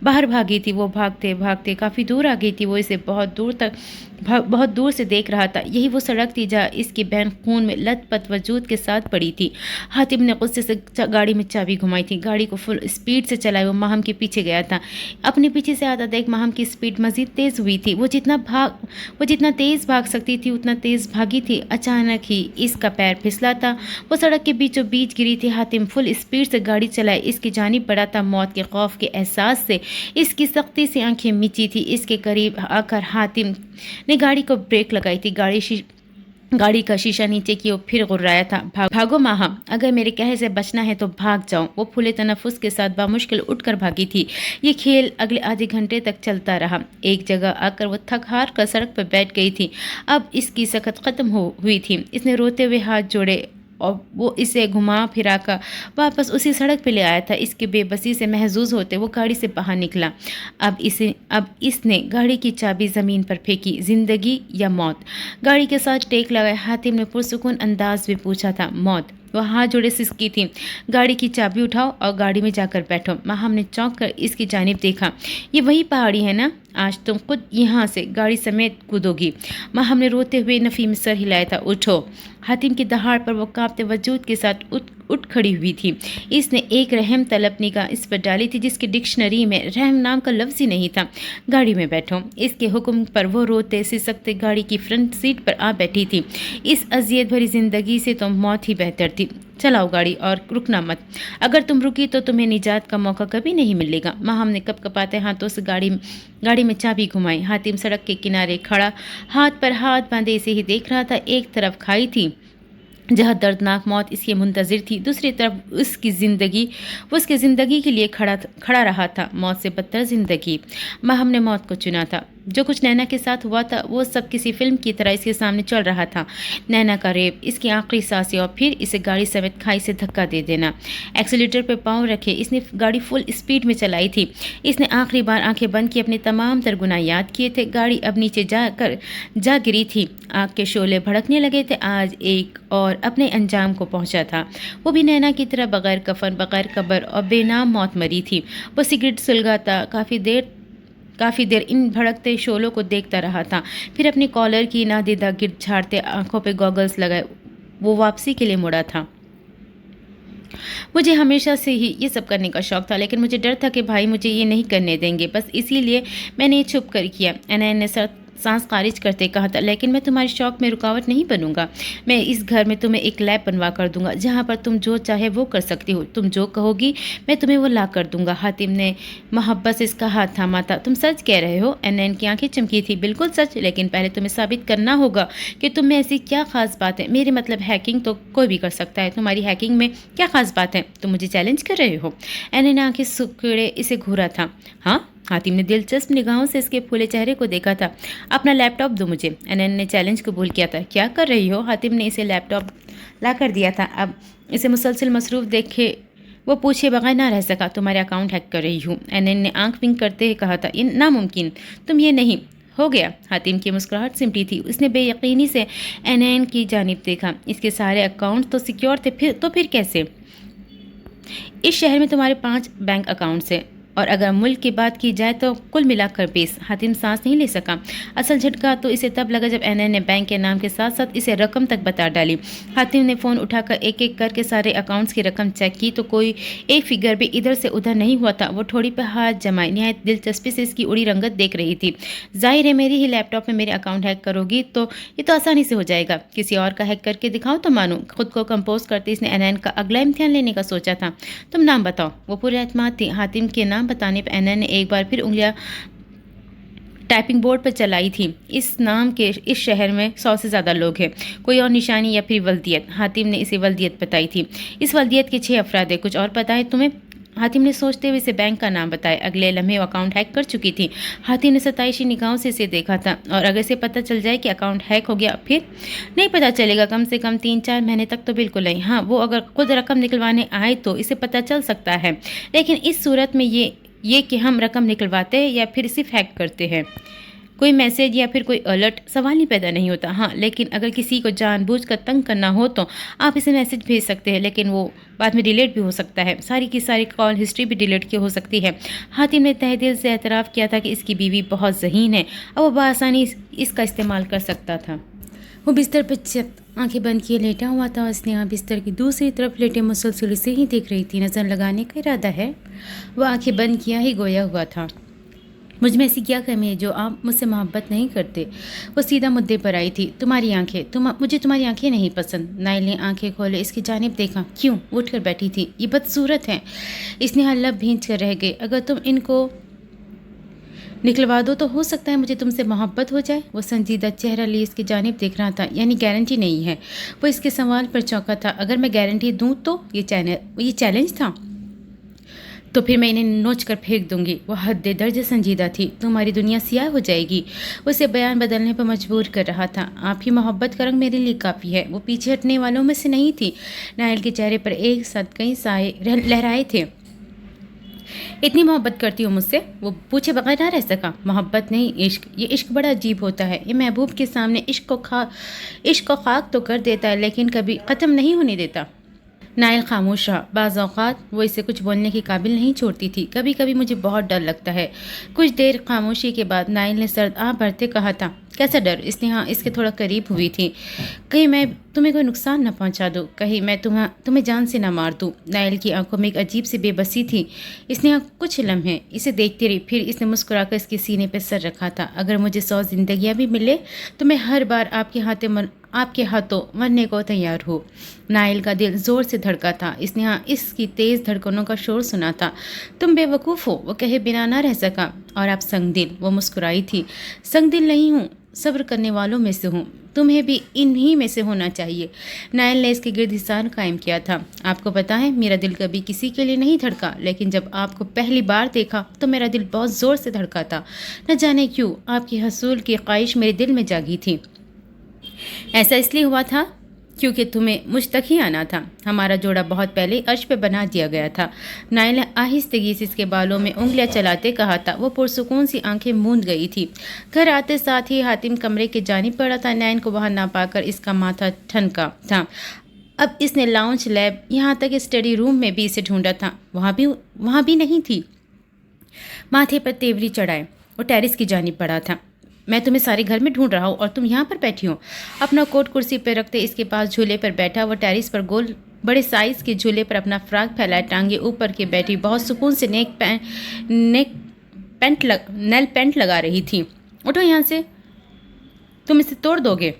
बाहर भागी थी। वो भागते भागते काफ़ी दूर आ गई थी। वो इसे बहुत दूर से देख रहा था। यही वो सड़क थी जहाँ इसकी बहन खून में लथपथ वजूद के साथ पड़ी थी। हातिम ने गुस्से से गाड़ी में चाबी घुमाई थी। गाड़ी को फुल स्पीड से चलाए वो माहम के पीछे गया था। अपने पीछे से आता देख माहम की स्पीड मज़ीद तेज़ हुई थी। वो जितना तेज़ भाग सकती थी उतना तेज़ भागी थी। अचानक ही इसका पैर फिसला था। वो सड़क के बीचों बीच गिरी थी। हातिम फुल स्पीड से गाड़ी चलाए इसकी जानिब बढ़ा था। मौत के खौफ के एहसास से इसकी सख्ती से आंखें मिची थी। इसके करीब आकर हातिम ने गाड़ी को ब्रेक लगाई थी। गाड़ी का शीशा नीचे की ओर फिर गुर्राया था। भागो माहम, अगर मेरे कहे से बचना है तो भाग जाओ। वो फूले तनफुस के साथ बामुश्किल उठकर भागी थी। ये खेल अगले आधे घंटे तक चलता रहा। एक जगह आकर वो थक हार कर सड़क पर बैठ गई थी। अब इसकी सकत खत्म हुई थी। इसने रोते हुए हाथ जोड़े और वो इसे घुमा फिरा कर वापस उसी सड़क पे ले आया था। इसके बेबसी से महजूज होते वो गाड़ी से बाहर निकला। अब इसने गाड़ी की चाबी ज़मीन पर फेंकी। ज़िंदगी या मौत? गाड़ी के साथ टेक लगाए हातिम ने पुरसुकून अंदाज में पूछा था। मौत। वह हाथ जोड़े सिसकी थी। गाड़ी की चाबी उठाओ और गाड़ी में जाकर बैठो। माहम ने चौंक कर इसकी जानिब देखा। ये वही पहाड़ी है ना آج تم خود یہاں سے گاڑی سمیت کودوگی۔ ماہم نے روتے ہوئے نفی میں سر ہلایا تھا۔ اٹھو۔ حاتم کی دہاڑ پر وہ کانپتے وجود کے ساتھ اٹھ کھڑی ہوئی تھی۔ اس نے ایک رحم طلب نگاہ اس پر ڈالی تھی جس کی ڈکشنری میں رحم نام کا لفظ ہی نہیں تھا۔ گاڑی میں بیٹھو۔ اس کے حکم پر وہ روتے سسکتے گاڑی کی فرنٹ سیٹ پر آ بیٹھی تھی۔ اس اذیت بھری زندگی سے تو موت ہی بہتر تھی۔ چلاؤ گاڑی اور رکنا مت۔ اگر تم رکی تو تمہیں نجات کا موقع کبھی نہیں ملے گا۔ ماہم نے کپ کپاتے ہاتھوں سے گاڑی میں چابی گھمائی۔ حاتم سڑک کے کنارے کھڑا ہاتھ پر ہاتھ باندھے اسے ہی دیکھ رہا تھا۔ ایک طرف کھائی تھی جہاں دردناک موت اس کے منتظر تھی، دوسری طرف وہ اس کی زندگی کے لیے کھڑا رہا تھا، موت سے بدتر زندگی۔ ماہم نے موت کو چنا تھا۔ جو کچھ نینا کے ساتھ ہوا تھا وہ سب کسی فلم کی طرح اس کے سامنے چل رہا تھا۔ نینا کا ریپ، اس کی آخری سانسیں اور پھر اسے گاڑی سمیت کھائی سے دھکا دے دینا۔ ایکسیلیٹر پہ پاؤں رکھے اس نے گاڑی فل اسپیڈ میں چلائی تھی۔ اس نے آخری بار آنکھیں بند کی اپنے تمام تر گناہ یاد کیے تھے۔ گاڑی اب نیچے جا گری تھی۔ آگ کے شعلے بھڑکنے لگے تھے۔ آج ایک اور اپنے انجام کو پہنچا تھا۔ وہ بھی نینا کی طرح بغیر کفن، بغیر قبر اور بے نام موت مری تھی۔ وہ سگریٹ سلگاتا کافی دیر ان بھڑکتے شعلوں کو دیکھتا رہا تھا، پھر اپنی کالر کی نادیدہ گرد جھاڑتے آنکھوں پہ گوگلز لگائے وہ واپسی کے لیے مڑا تھا۔ مجھے ہمیشہ سے ہی یہ سب کرنے کا شوق تھا، لیکن مجھے ڈر تھا کہ بھائی مجھے یہ نہیں کرنے دیں گے، بس اسی لیے میں نے یہ چھپ کر کیا۔ انین نے سانس خارج کرتے کہا تھا، لیکن میں تمہارے شوق میں رکاوٹ نہیں بنوں گا۔ میں اس گھر میں تمہیں ایک لیب بنوا کر دوں گا جہاں پر تم جو چاہے وہ کر سکتی ہو۔ تم جو کہو گی میں تمہیں وہ لا کر دوں گا۔ حاتم نے محبت سے اس کا ہاتھ تھاما تھا۔ تم سچ کہہ رہے ہو؟ انین کی آنکھیں چمکی تھی۔ بالکل سچ، لیکن پہلے تمہیں ثابت کرنا ہوگا کہ تم میں ایسی کیا خاص بات ہے۔ میرے مطلب ہیکنگ تو کوئی بھی کر سکتا ہے، تمہاری ہیکنگ میں کیا خاص بات ہے؟ تم مجھے چیلنج کر رہے ہو؟ انین نے آنکھیں سکڑے اسے گھورا تھا۔ ہاں؟ حاتم نے دلچسپ نگاہوں سے اس کے پھولے چہرے کو دیکھا تھا۔ اپنا لیپ ٹاپ دو مجھے۔ انین نے چیلنج قبول کیا تھا۔ کیا کر رہی ہو؟ حاتم نے اسے لیپ ٹاپ لا کر دیا تھا۔ اب اسے مسلسل مصروف دیکھے وہ پوچھے بغیر نہ رہ سکا۔ تمہارے اکاؤنٹ ہیک کر رہی ہوں۔ انین نے آنکھ ونک کرتے ہوئے کہا تھا۔ یہ ناممکن، تم یہ نہیں ہو گیا۔ حاتم کی مسکراہٹ سمٹی تھی۔ اس نے بے یقینی سے انین کی جانب دیکھا۔ اس کے سارے اکاؤنٹ تو سیکیور تھے، تو پھر کیسے؟ اس شہر میں تمہارے 5 بینک اکاؤنٹس ہیں، اور اگر ملک کی بات کی جائے تو کل ملا کر 20۔ حاتم سانس نہیں لے سکا۔ اصل جھٹکا تو اسے تب لگا جب انین نے بینک کے نام کے ساتھ ساتھ اسے رقم تک بتا ڈالی۔ حاتم نے فون اٹھا کر ایک ایک کر کے سارے اکاؤنٹس کی رقم چیک کی تو کوئی ایک فگر بھی ادھر سے ادھر نہیں ہوا تھا۔ وہ ٹھوڑی پہ ہاتھ جمائے نہایت دلچسپی سے اس کی اڑی رنگت دیکھ رہی تھی۔ ظاہر ہے میری ہی لیپ ٹاپ میں میرے اکاؤنٹ ہیک کرو گی تو یہ تو آسانی سے ہو جائے گا، کسی اور کا ہیک کر کے دکھاؤ تو مانوں۔ خود کو کمپوز کرتے اس نے انین کا اگلا امتحان لینے کا سوچا تھا۔ تم نام بتاؤ۔ وہ پورے اعتماد تھی۔ حاتم کے نام بتانے پہ انین نے ایک بار پھر انگلیاں ٹائپنگ بورڈ پر چلائی تھی۔ اس نام کے اس شہر میں 100 سے زیادہ لوگ ہیں۔ کوئی اور نشانی یا پھر ولدیت؟ حاتم نے اسے ولدیت بتائی تھی۔ اس ولدیت کے 6 افراد ہیں، کچھ اور پتہ ہے تمہیں؟ حاتم نے سوچتے ہوئے اسے بینک کا نام بتایا۔ اگلے لمحے وہ اکاؤنٹ ہیک کر چکی تھی۔ حاتم نے ستائشی نگاہوں سے اسے دیکھا تھا۔ اور اگر اسے پتہ چل جائے کہ اکاؤنٹ ہیک ہو گیا پھر؟ نہیں پتہ چلے گا، کم سے کم 3-4 مہینے تک تو بالکل نہیں۔ ہاں، وہ اگر خود رقم نکلوانے آئے تو اسے پتہ چل سکتا ہے، لیکن اس صورت میں یہ کہ ہم رقم نکلواتے ہیں یا پھر صرف ہیک کرتے ہیں، کوئی میسج یا پھر کوئی الرٹ سوال ہی پیدا نہیں ہوتا۔ ہاں، لیکن اگر کسی کو جان بوجھ کر تنگ کرنا ہو تو آپ اسے میسج بھیج سکتے ہیں، لیکن وہ بعد میں ڈیلیٹ بھی ہو سکتا ہے۔ ساری کی ساری کال ہسٹری بھی ڈیلیٹ کی ہو سکتی ہے۔ حاتم نے تہہ دل سے اعتراف کیا تھا کہ اس کی بیوی بہت ذہین ہے اور وہ بآسانی اس کا استعمال کر سکتا تھا۔ وہ بستر پر آنکھیں بند کیے لیٹا ہوا تھا۔ اس نے بستر کی دوسری طرف لیٹے مسلسل اسے ہی دیکھ رہی تھی۔ نظر لگانے کا ارادہ ہے؟ وہ آنکھیں بند کیا ہی گویا ہوا تھا۔ مجھ میں ایسی کیا کمی ہے جو آپ مجھ سے محبت نہیں کرتے؟ وہ سیدھا مدعے پر آئی تھی۔ تمہاری آنکھیں، مجھے تمہاری آنکھیں نہیں پسند۔ نائل نے آنکھیں کھولے اس کی جانب دیکھا۔ کیوں؟ اٹھ کر بیٹھی تھی۔ یہ بدصورت ہیں۔ اس نے لب بھینچ کر رہ گئے۔ اگر تم ان کو نکلوا دو تو ہو سکتا ہے مجھے تم سے محبت ہو جائے۔ وہ سنجیدہ چہرہ لیے اس کی جانب دیکھ رہا تھا۔ یعنی گارنٹی نہیں ہے؟ وہ اس کے سوال پر چونکا تھا۔ اگر میں گارنٹی دوں تو یہ چیلنج تھا؟ تو پھر میں انہیں نوچ کر پھینک دوں گی۔ وہ حد درجہ سنجیدہ تھی۔ تمہاری دنیا سیاہ ہو جائے گی۔ وہ اسے بیان بدلنے پر مجبور کر رہا تھا۔ آپ کی محبت کا رنگ میرے لیے کافی ہے۔ وہ پیچھے ہٹنے والوں میں سے نہیں تھی۔ نائل کے چہرے پر ایک ساتھ کئی سائے لہرائے تھے۔ اتنی محبت کرتی ہو مجھ سے؟ وہ پوچھے بغیر نہ رہ سکا۔ محبت نہیں، عشق۔ یہ عشق بڑا عجیب ہوتا ہے۔ یہ محبوب کے سامنے عشق کو خاک تو کر دیتا ہے لیکن کبھی ختم نہیں ہونے دیتا۔ नाइल खामोश रहा। बाज़ औक़ात वो इसे कुछ बोलने के काबिल नहीं छोड़ती थी। कभी कभी मुझे बहुत डर लगता है। कुछ देर खामोशी के बाद नाइल ने सर्द आह भरते कहा था। कैसा डर? स्नेहा इसके थोड़ा करीब हुई थी। कहीं मैं तुम्हें कोई नुकसान न पहुंचा दूँ, कहीं मैं तुम्हें जान से न मार दूँ। नाइल की आंखों में एक अजीब सी बेबसी थी। स्नेहा कुछ लम्हे इसे देखती रही, फिर इसने मुस्कुराकर इसके सीने पर सर रखा था। अगर मुझे 100 जिंदगियाँ भी मिले तो मैं हर बार आपके हाथों मरने को तैयार हूँ। नाइल का दिल जोर से धड़का था। स्नेहा इसकी तेज़ धड़कनों का शोर सुना था। तुम बेवकूफ़ हो, वो कहे बिना ना रह सका। और आप संगदिल, वो मुस्कुराई थी। संगदिल नहीं हूँ, सब्र करने वालों में से हूँ। तुम्हें भी इन्हीं में से होना चाहिए। नाइल ने इसके गिर्द हिसार कायम किया था। आपको पता है, मेरा दिल कभी किसी के लिए नहीं धड़का, लेकिन जब आपको पहली बार देखा तो मेरा दिल बहुत ज़ोर से धड़का था। न जाने क्यों आपकी हसूल की ख्वाहिश मेरे दिल में जागी थी। ऐसा इसलिए हुआ था क्योंकि तुम्हें मुझ तक ही आना था। हमारा जोड़ा बहुत पहले अर्श पे बना दिया गया था। नाइल ने आहिस्तगी से इसके बालों में उंगलियां चलाते कहा था। वो पुरसुकून सी आंखें मूंद गई थी। घर आते साथ ही हातिम कमरे के जानिब पड़ा था। नैन को वहां ना पाकर इसका माथा ठनका था। अब इसने लाउंज, लैब, यहाँ तक स्टडी रूम में भी इसे ढूंढा था। वहाँ भी नहीं थी। माथे पर तेवरी चढ़ाए वो टेरिस की जानिब पड़ा था। मैं तुम्हें सारे घर में ढूंढ रहा हूँ और तुम यहाँ पर बैठी हो। अपना कोट कुर्सी पर रखते इसके पास झूले पर बैठा वो टेरिस पर गोल बड़े साइज़ के झूले पर अपना फ्राक फैलाए टांगे ऊपर के बैठी बहुत सुकून से नेल पेंट लगा रही थी। उठो यहाँ से, तुम इसे तोड़ दोगे।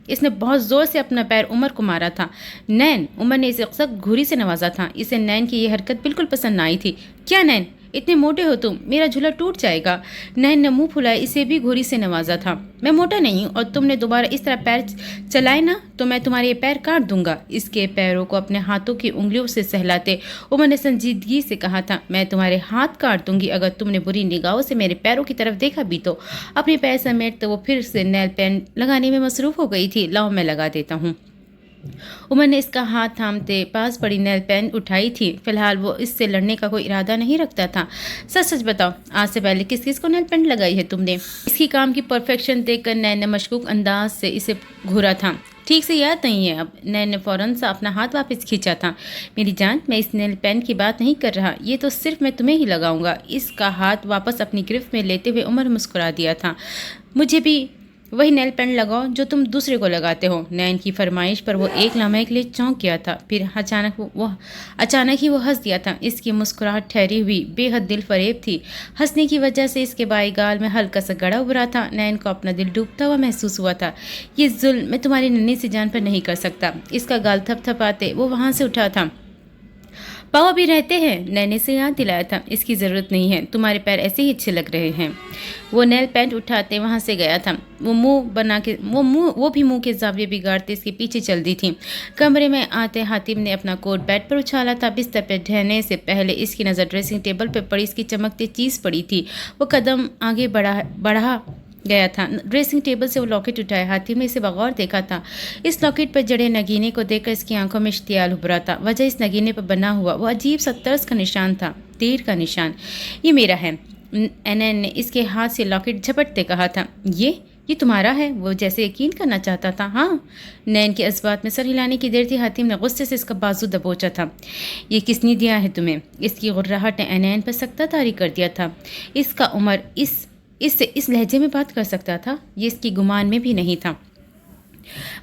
इसने बहुत ज़ोर से अपना पैर उमर को मारा था। नैन, उमर ने इसे सख्त घूरी से नवाजा था। इसे नैन की यह हरकत बिल्कुल पसंद न आई थी। क्या नैन, इतने मोटे हो तुम, मेरा झूला टूट जाएगा। नैन ने मुंह फुलाए इसे भी घूरी से नवाजा था। मैं मोटा नहीं हूँ और तुमने दोबारा इस तरह पैर चलाए ना तो मैं तुम्हारे ये पैर काट दूंगा। इसके पैरों को अपने हाथों की उंगलियों से सहलाते उमर ने संजीदगी से कहा था। मैं तुम्हारे हाथ काट दूंगी अगर तुमने बुरी निगाहों से मेरे पैरों की तरफ देखा भी तो। अपने पैर समेट तो वो फिर से नेल पेंट लगाने में मसरूफ़ हो गई थी। लाओ मैं लगा देता हूँ। उमर ने इसका हाथ थामते पास पड़ी नेल पेन उठाई थी। फिलहाल वो इससे लड़ने का कोई इरादा नहीं रखता था। सच सच बताओ, आज से पहले किस किस को नेल पेंट लगाई है तुमने? इसकी काम की परफेक्शन देखकर नैन ने मशकूक अंदाज से इसे घूरा था। ठीक से याद नहीं है अब। नैन ने फ़ौरन सा अपना हाथ वापस खींचा था। मेरी जान, मैं इस नेल पेन की बात नहीं कर रहा, ये तो सिर्फ मैं तुम्हें ही लगाऊंगा। इसका हाथ वापस अपनी गिरफ्त में लेते हुए उमर मुस्कुरा दिया था। मुझे भी वही नेल पेंट लगाओ जो तुम दूसरे को लगाते हो। नैन की फरमाइश पर वो एक लम्हे के लिए चौंक गया था। फिर अचानक ही वो हंस दिया था। इसकी मुस्कुराहट ठहरी हुई बेहद दिल फरेब थी। हंसने की वजह से इसके बाई गाल में हल्का सा गड़ा उभरा था। नैन को अपना दिल डूबता हुआ महसूस हुआ था। ये जुल्म मैं तुम्हारी नन्ही सी जान पर नहीं कर सकता। इसका गाल थपथपाते वो वहाँ से उठा था। पाँव भी रहते हैं, नैने से याद दिलाया था। इसकी ज़रूरत नहीं है, तुम्हारे पैर ऐसे ही अच्छे लग रहे हैं। वो नेल पेंट उठाते वहाँ से गया था। वो भी मुंह के जाविये बिगाड़ते इसके पीछे चल दी थी। कमरे में आते हातिम ने अपना कोट बेड पर उछाला था। बिस्तर पर ढहने से पहले इसकी नज़र ड्रेसिंग टेबल पर पड़ी इसकी चमकती चीज़ पड़ी थी। वो कदम आगे बढ़ा गया था। ड्रेसिंग टेबल से वो लॉकेट उठाया। हातिम ने इसे बगौर देखा था। इस लॉकेट पर जड़े नगीने को देखकर इसकी आंखों में इश्तियाल उभरा था। वजह इस नगीने पर बना हुआ वो अजीब सा तर्स का निशान था, तीर का निशान। ये मेरा है, एनएन ने इसके हाथ से लॉकेट झपटते कहा था। ये तुम्हारा है? वो जैसे यकीन करना चाहता था। हाँ। नैन के इस बात में सर हिलाने की देर थी। हातिम ने गुस्से से इसका बाजू दबोचा था। ये किसने दिया है तुम्हें? इसकी गुर्राहट ने एनएन पर सख्ता तारी कर दिया था। इसका उमर इससे इस लहजे में बात कर सकता था, ये इसकी गुमान में भी नहीं था।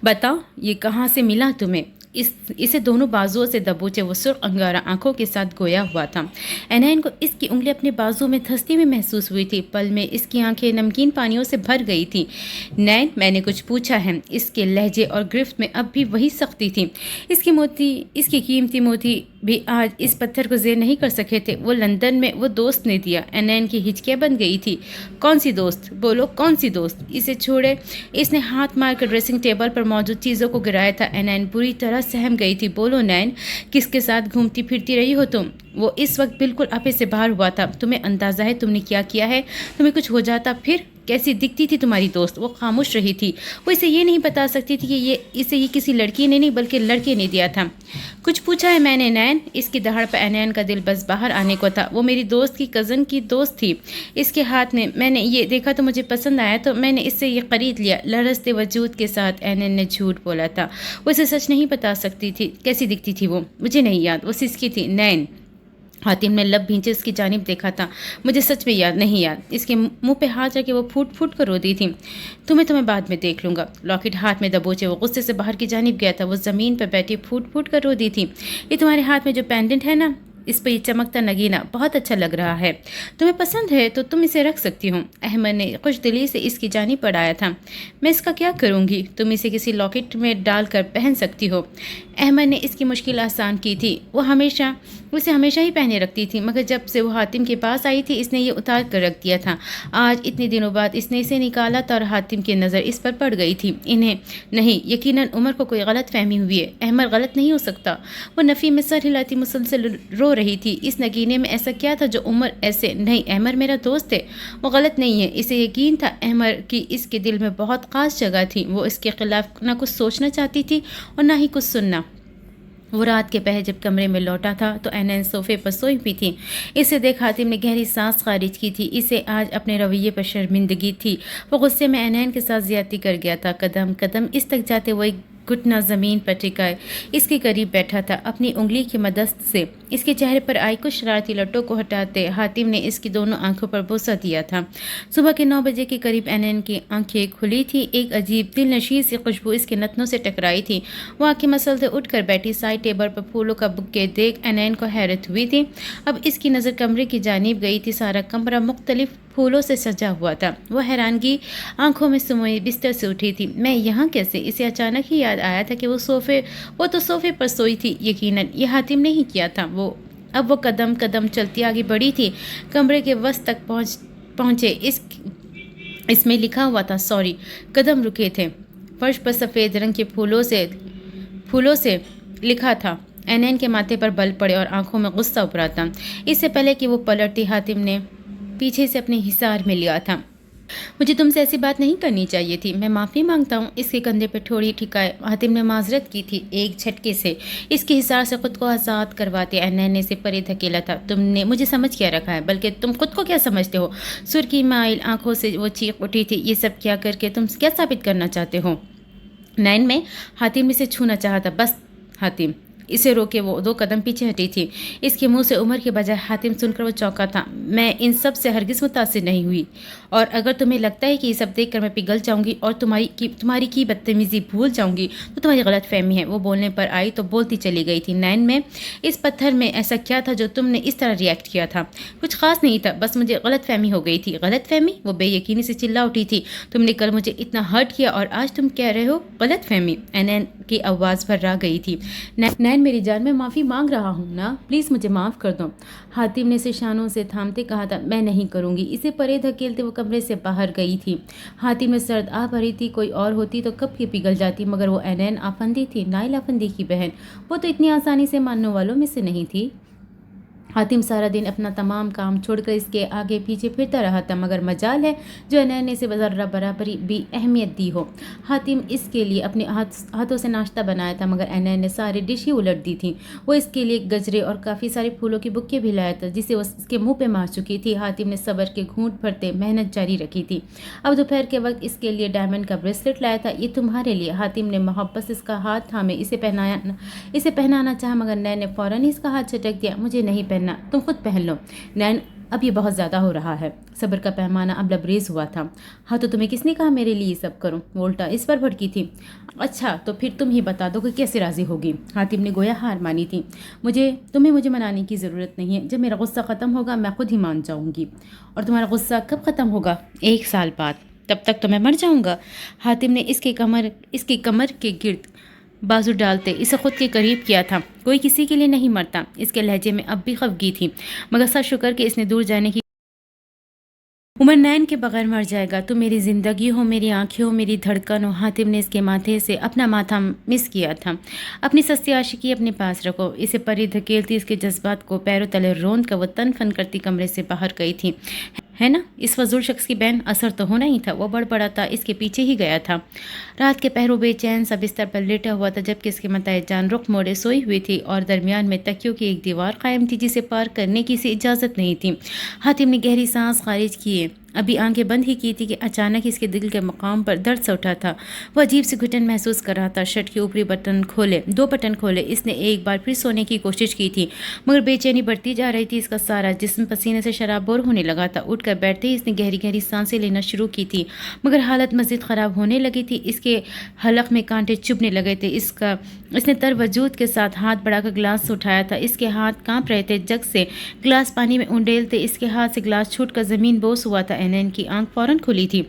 बताओ, ये कहाँ से मिला तुम्हें? इसे दोनों बाजुओं से दबोचे वो सुर्ख अंगारा आंखों के साथ गोया हुआ था। एनैन को इसकी उंगली अपने बाजू में धंसती हुई महसूस हुई थी। पल में इसकी आंखें नमकीन पानियों से भर गई थी। नैन, मैंने कुछ पूछा है। इसके लहजे और गिरफ्त में अब भी वही सख्ती थी। इसकी कीमती मोती भी आज इस पत्थर को ज़ेर नहीं कर सके थे। वो लंदन में वो दोस्त ने दिया। एनैन की हिचकियाँ बन गई थी। कौन सी दोस्त? बोलो, कौन सी दोस्त? इसे छोड़े। इसने हाथ मारकर ड्रेसिंग टेबल पर मौजूद चीज़ों को गिराया था। एनैन बुरी तरह सहम गई थी। बोलो नैन, किसके साथ घूमती फिरती रही हो तुम? وہ اس وقت بالکل آپے سے باہر ہوا تھا. تمہیں اندازہ ہے تم نے کیا کیا ہے؟ تمہیں کچھ ہو جاتا پھر؟ کیسی دکھتی تھی تمہاری دوست؟ وہ خاموش رہی تھی. وہ اسے یہ نہیں بتا سکتی تھی کہ اسے کسی لڑکی نے نہیں بلکہ لڑکے نے دیا تھا. کچھ پوچھا ہے میں نے نین؟ اس کی دہاڑ پر انین کا دل بس باہر آنے کو تھا. وہ میری دوست کی کزن کی دوست تھی. اس کے ہاتھ میں نے یہ دیکھا تو مجھے پسند آیا تو میں نے اس سے یہ خرید لیا. لرزتے وجود کے ساتھ انین نے جھوٹ بولا تھا. وہ اسے سچ نہیں بتا سکتی تھی. کیسی دکھتی تھی وہ؟ مجھے نہیں یاد. وہ سسکی تھی. نین. حاتم نے لب بھینچے اس کی جانب دیکھا تھا. مجھے سچ میں یاد نہیں. یاد. اس کے منہ پہ ہاتھ رکھ کے وہ پھوٹ پھوٹ کر رو دی تھی. تمہیں بعد میں دیکھ لوں گا. لاکٹ ہاتھ میں دبوچے وہ غصے سے باہر کی جانب گیا تھا. وہ زمین پر بیٹھی پھوٹ پھوٹ کر رو دی تھی. یہ تمہارے ہاتھ میں جو پینڈنٹ ہے نا، اس پہ یہ چمکتا نگینہ بہت اچھا لگ رہا ہے. تمہیں پسند ہے تو تم اسے رکھ سکتی ہو. احمد نے خوش دلی سے اس کی جانب بڑھایا تھا. میں اس کا کیا کروں گی؟ تم اسے کسی لاکٹ میں ڈال کر پہن سکتی ہو. احمد نے اس کی مشکل آسان کی تھی. وہ اسے ہمیشہ ہی پہنے رکھتی تھی، مگر جب سے وہ حاتم کے پاس آئی تھی اس نے یہ اتار کر رکھ دیا تھا. آج اتنے دنوں بعد اس نے اسے نکالا تھا اور حاتم کی نظر اس پر پڑ گئی تھی. انہیں نہیں، یقیناً عمر کو کوئی غلط فہمی ہوئی ہے. احمد غلط نہیں ہو سکتا. وہ نفی میں سر ہلاتی مسلسل رو رہی تھی. اس نگینے میں ایسا کیا تھا جو عمر ایسے؟ نہیں، احمد میرا دوست ہے. وہ غلط نہیں ہے. اسے یقین تھا احمد کی اس کے دل میں بہت خاص جگہ تھی. وہ اس کے خلاف نہ کچھ سوچنا چاہتی تھی اور نہ ہی کچھ سننا. وہ رات کے پہر جب کمرے میں لوٹا تھا تو انین صوفے پر سوئی ہوئی تھی. اسے دیکھ حاتم نے گہری سانس خارج کی تھی. اسے آج اپنے رویے پر شرمندگی تھی. وہ غصے میں انین کے ساتھ زیادتی کر گیا تھا. قدم قدم اس تک جاتے وہ ایک گھٹنا زمین پر ٹکائے اس کے قریب بیٹھا تھا. اپنی انگلی کی مدد سے اس کے چہرے پر آئی کچھ شرارتی لٹوں کو ہٹاتے حاتم نے اس کی دونوں آنکھوں پر بوسہ دیا تھا. صبح کے 9 بجے کے قریب انین کی آنکھیں کھلی تھی. ایک عجیب دل نشین سی خوشبو اس کے نتنوں سے ٹکرائی تھی. وہ آنکھیں مسلتے اٹھ کر بیٹھی. سائڈ ٹیبل پر پھولوں کا بکے دیکھ انین کو حیرت ہوئی تھی. اب اس کی نظر کمرے کی جانب گئی تھی. سارا کمرہ مختلف پھولوں سے سجا ہوا تھا. وہ حیرانگی آنکھوں میں سموئی بستر سے اٹھی تھی. میں یہاں کیسے؟ اسے اچانک ہی یاد آیا تھا کہ وہ تو صوفے پر سوئی تھی. یقیناً یہ حاتم نے ہی کیا تھا. اب وہ قدم قدم چلتی آگے بڑھی تھی. کمرے کے وسط تک پہنچے. اس میں لکھا ہوا تھا سوری. قدم رکے تھے. فرش پر سفید رنگ کے پھولوں سے لکھا تھا. انین کے ماتھے پر بل پڑے اور آنکھوں میں غصہ ابھرا تھا. اس سے پہلے کہ وہ پلٹتی حاتم نے پیچھے سے اپنے حصار میں لیا تھا. مجھے تم سے ایسی بات نہیں کرنی چاہیے تھی. میں معافی مانگتا ہوں. اس کے کندھے پہ ٹھوڑی ٹھکائے حاتم نے معذرت کی تھی. ایک جھٹکے سے اس کے حصار سے خود کو آزاد کرواتے انین نے اسے پرے دھکیلا تھا. تم نے مجھے سمجھ کیا رکھا ہے؟ بلکہ تم خود کو کیا سمجھتے ہو؟ سرخی مائل آنکھوں سے وہ چیخ اٹھی تھی. یہ سب کیا کر کے تم کیا ثابت کرنا چاہتے ہو؟ نین میں حاتم اسے چھونا چاہا تھا. بس حاتم اسے روکے. وہ 2 قدم پیچھے ہٹی تھی. اس کے منہ سے عمر کے بجائے حاتم سن کر وہ چونکا تھا. میں ان سب سے ہرگز متاثر نہیں ہوئی، اور اگر تمہیں لگتا ہے کہ یہ سب دیکھ کر میں پگھل جاؤں گی اور تمہاری کی بدتمیزی بھول جاؤں گی تو تمہاری غلط فہمی ہے. وہ بولنے پر آئی تو بولتی چلی گئی تھی. نین میں اس پتھر میں ایسا کیا تھا جو تم نے اس طرح ریئیکٹ کیا تھا؟ کچھ خاص نہیں تھا، بس مجھے غلط فہمی ہو گئی تھی. غلط فہمی؟ وہ بے یقینی سے چلا اٹھی تھی. تم نے کل مجھے اتنا ہرٹ کیا اور آج تم کہہ رہے ہو غلط فہمی؟ انین کی آواز بھرا گئی تھی. نین میری جان، میں معافی مانگ رہا ہوں نا، پلیز مجھے معاف کر دو. حاتم نے اسے شانوں سے تھامتے کہا تھا. میں نہیں کروں گی. اسے پرے دھکیلتے وہ کمرے سے باہر گئی تھی. حاتم میں سرد آہ بھری تھی. کوئی اور ہوتی تو کب کی پگھل جاتی، مگر وہ انین آفندی تھی، نائل آفندی کی بہن. وہ تو اتنی آسانی سے ماننے والوں میں سے نہیں تھی. حاتم سارا دن اپنا تمام کام چھوڑ کر اس کے آگے پیچھے پھرتا رہا تھا، مگر مجال ہے جو انین نے اسے ذرہ برابری بھی اہمیت دی ہو. حاتم اس کے لیے اپنے ہاتھوں سے ناشتہ بنایا تھا، مگر انین نے ساری ڈش ہی الٹ دی تھی. وہ اس کے لیے گجرے اور کافی سارے پھولوں کے بکے بھی لایا تھا جسے وہ اس کے منہ پہ مار چکی تھی. حاتم نے صبر کے گھونٹ بھرتے محنت جاری رکھی تھی. اب دوپہر کے وقت اس کے لیے ڈائمنڈ کا بریسلٹ لایا تھا. یہ تمہارے لیے. حاتم نے محبت سے اس کا ہاتھ تھامے اسے پہنانا چاہا، مگر نین نے فوراً اس کا ہاتھ جھٹک دیا. مجھے نہیں پہننا، تم خود پہن لو. نین اب یہ بہت زیادہ ہو رہا ہے. صبر کا پیمانہ اب لبریز ہوا تھا. ہاں تو تمہیں کس نے کہا میرے لیے یہ سب کروں؟ وولٹا اس پر بھڑکی تھی. اچھا تو پھر تم ہی بتا دو کہ کیسے راضی ہوگی. حاتم نے گویا ہار مانی تھی. تمہیں مجھے منانے کی ضرورت نہیں ہے. جب میرا غصہ ختم ہوگا میں خود ہی مان جاؤں گی. اور تمہارا غصہ کب ختم ہوگا؟ 1 سال بعد. تب تک تو میں مر جاؤں گا. حاتم نے اس کی کمر کے گرد بازو ڈالتے اسے خود کے قریب کیا تھا. کوئی کسی کے لیے نہیں مرتا. اس کے لہجے میں اب بھی خفگی تھی، مگر سر شکر کہ اس نے دور جانے کی उमर नैन के बगैर मर जाएगा। तुम मेरी ज़िंदगी हो, मेरी आँखें हो, मेरी धड़कन हो। हातिम ने इसके माथे से अपना माथा मिस किया था। अपनी सस्ती आशिकी अपने पास रखो। इसे परी धकेलती इसके जज्बात को पैरों तले रोंद कर वो तन फन करती कमरे से बाहर गई थी। है ना, इस फजूल शख्स की बहन, असर तो होना ही था। वो बड़बड़ा था, इसके पीछे ही गया था। रात के पहरों बेचैन सा बिस्तर पर लेटा हुआ था, जबकि इसके मताए जान रुख मोड़े सोई हुई थी और दरमियान में तकियों की एक दीवार कायम थी जिसे पार करने की इसे इजाज़त नहीं थी। हातिम ने गहरी सांस खारिज किए, अभी आंखें बंद ही की थी कि अचानक इसके दिल के मकाम पर दर्द सा उठा था। वह अजीब सी घुटन महसूस कर रहा था। शर्ट के ऊपरी बटन खोले, 2 बटन खोले। इसने एक बार फिर सोने की कोशिश की थी, मगर बेचैनी बढ़ती जा रही थी। इसका सारा जिस्म पसीने से शराबोर होने लगा था। उठकर बैठते ही इसने गहरी गहरी सांसें लेना शुरू की थी, मगर हालत मज़ीद ख़राब होने लगी थी। इसके हलक में कांटे चुभने लगे थे। इसने तरवजूद के साथ हाथ बढ़ाकर गिलास उठाया था। इसके हाथ कांप रहे थे। जग से गिलास पानी में उंडेलते इसके हाथ से गिलास छूटकर ज़मीन बोस हुआ था। एनएन की आंख फौरन खुली थी।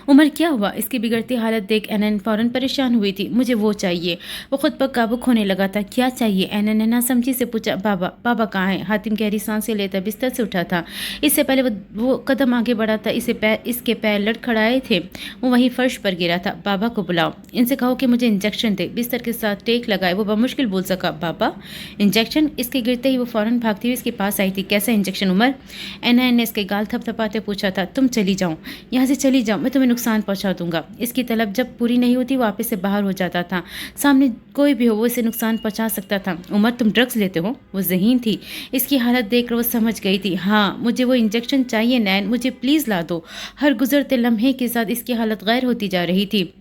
उमर, क्या हुआ? इसकी बिगड़ती हालत देख एनएन फौरन परेशान हुई थी। मुझे वो चाहिए। वो खुद पर काबू खोने लगा था। क्या चाहिए? एनएन ने नासमझी से पूछा। बाबा कहाँ हैं? हातिम गहरी सांसें लेता बिस्तर से उठा था। इससे पहले वो कदम आगे बढ़ा था, इसके पैर लड़खड़ाए थे। वो वहीं फर्श पर गिरा था। बाबा को बुलाओ, इनसे कहो कि मुझे इंजेक्शन दे। बिस्तर के साथ टेक लगाए वो बमुश्किल बोल सका। बाबा, इंजेक्शन? इसके गिरते ही वो फौरन भागती हुई इसके पास आई थी। कैसा इंजेक्शन उमर? एनएन ने इसके गाल थपथपाते पूछा था। तुम चली जाओ, यहाँ से चली जाओ, मैं तुम्हें नुकसान पहुंचा दूंगा। इसकी तलब जब पूरी नहीं होती वापस से बाहर हो जाता था। सामने कोई भी हो वो इसे नुकसान पहुंचा सकता था। उमर, तुम ड्रग्स लेते हो? वो ज़हीन थी। इसकी हालत देखकर वो समझ गई थी। हाँ, मुझे वो इंजेक्शन चाहिए नैन, मुझे प्लीज़ ला दो। हर गुजरते लम्हे के साथ इसकी हालत गैर होती जा रही थी।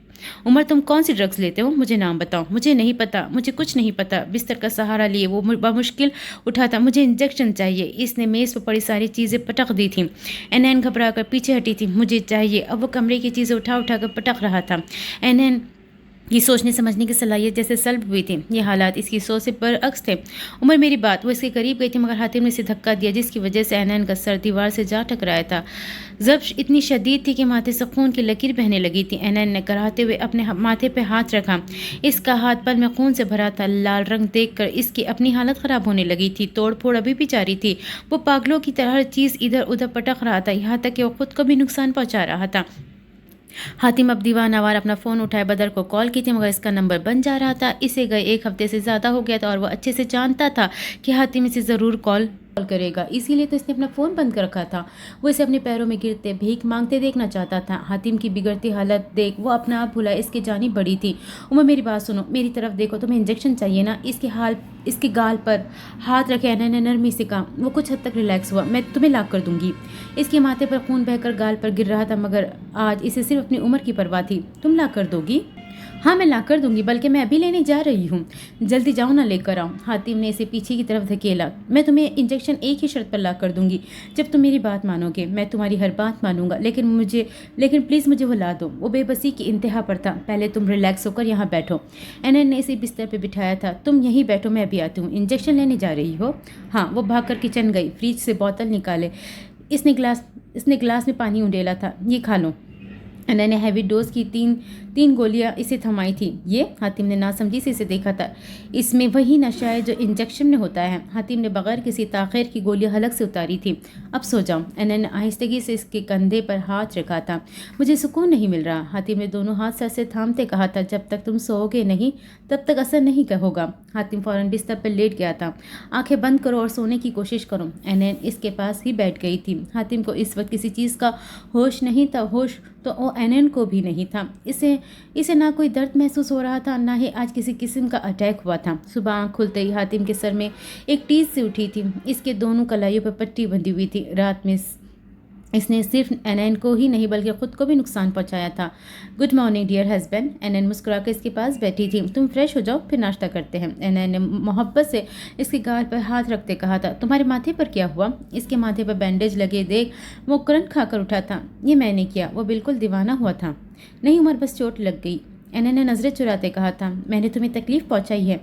उमर, तुम कौन सी ड्रग्स लेते हो? मुझे नाम बताओ। मुझे नहीं पता, मुझे कुछ नहीं पता। बिस्तर का सहारा लिए वो बमुश्किल उठा था। मुझे इंजेक्शन चाहिए। इसने मेज़ पर पड़ी सारी चीज़ें पटक दी थी। एनएन घबरा कर पीछे हटी थी। मुझे चाहिए। अब वो कमरे की चीज़ें उठा उठा कर पटक रहा था। एनएन ये सोचने समझने की सलाहियत जैसे सल्ब हुई थी। ये हालात इसकी सोच से बरअक्स थे। उमर, मेरी बात। वो इसके करीब गई थी, मगर हातिम ने इसे धक्का दिया, जिसकी वजह से एनएन का सर दीवार से जा टकराया था। जब्श इतनी शदीद थी कि माथे से खून की लकीर बहने लगी थी। एनएन ने कराहते हुए अपने माथे पर हाथ रखा। इसका हाथ पल में खून से भरा था। लाल रंग देखकर इसकी अपनी हालत ख़राब होने लगी थी। तोड़ फोड़ अभी भी जारी थी। वो पागलों की तरह हर चीज़ इधर उधर पटक रहा था, यहाँ तक कि वो खुद को भी नुकसान पहुँचा रहा था। हातिम अब दीवानावार अपना फ़ोन उठाए बदर को कॉल की थी, मगर इसका नंबर बंद जा रहा था। इसे गए 1 हफ्ते से ज़्यादा हो गया था और वह अच्छे से जानता था कि हातिम इसे ज़रूर कॉल करेगा। इसीलिए तो इसने अपना फ़ोन बंद कर रखा था। वो इसे अपने पैरों में गिरते भीख मांगते देखना चाहता था। हातिम की बिगड़ती हालत देख वो अपना आप भुला इसकी जानी बड़ी थी। उमर, मेरी बात सुनो, मेरी तरफ देखो। तुम्हें इंजेक्शन चाहिए ना? इसके गाल पर हाथ रखे एनएन ने नरमी से कहा। वो कुछ हद तक रिलैक्स हुआ। मैं तुम्हें ला कर दूंगी। इसके माथे पर खून बहकर गाल पर गिर रहा था, मगर आज इसे सिर्फ अपनी उम्र की परवाह थी। तुम ला कर दोगी? हाँ, मैं ला कर दूंगी, बल्कि मैं अभी लेने जा रही हूँ। जल्दी जाओ ना, लेकर आओ। हातिम ने इसे पीछे की तरफ धकेला। मैं तुम्हें इंजेक्शन एक ही शर्त पर ला कर दूंगी, जब तुम मेरी बात मानोगे। मैं तुम्हारी हर बात मानूंगा, लेकिन प्लीज़ मुझे वो ला दो। वो बेबसी की इंतहा पर था। पहले तुम रिलैक्स होकर यहाँ बैठो। एनएन ने इसे बिस्तर पर बिठाया था। तुम यहीं बैठो, मैं अभी आती हूँ। इंजेक्शन लेने जा रही हो? हाँ। वो भाग कर किचन गई, फ्रिज से बोतल निकाले। इसने गिलास में पानी उंडेला था। ये खा लो। एनएन ने हैवी डोज की तीन गोलियां इसे थमाई थी। ये? हातिम ने नासमझी से इसे देखा था। इसमें वही नशा है जो इंजेक्शन में होता है। हातिम ने बगैर किसी ताख़ीर की गोलियां हलक से उतारी थी। अब सो जाओ। एनएन ने आहिस्तगी से इसके कंधे पर हाथ रखा था। मुझे सुकून नहीं मिल रहा। हातिम ने दोनों हाथ सर से थामते कहा था। जब तक तुम सोओगे नहीं तब तक असर नहीं होगा। हातिम फौरन बिस्तर पर लेट गया था। आंखें बंद करो और सोने की कोशिश करो। एनएन इसके पास ही बैठ गई थी। हातिम को इस वक्त किसी चीज़ का होश नहीं था। होश तो एनएन को भी नहीं था। इसे ना कोई दर्द महसूस हो रहा था, ना ही आज किसी किस्म का अटैक हुआ था। सुबह आँख खुलते ही हातिम के सर में एक टीस सी उठी थी। इसके दोनों कलाइयों पर पट्टी बंधी हुई थी। रात में इसने सिर्फ एनएन को ही नहीं बल्कि खुद को भी नुकसान पहुंचाया था। Good morning dear husband. एनएन मुस्कुराकर इसके पास बैठी थी। तुम फ्रेश हो जाओ, फिर नाश्ता करते हैं। एनएन ने मोहब्बत से इसके गाल पर हाथ रखते कहा था। तुम्हारे माथे पर क्या हुआ? इसके माथे पर बैंडेज लगे देख वो करंट खाकर उठा था। ये मैंने किया। वो बिल्कुल दीवाना हुआ था। नहीं उमर, बस चोट लग गई। एनएन ने नजरें चुराते कहा था। मैंने तुम्हें तकलीफ पहुंचाई है?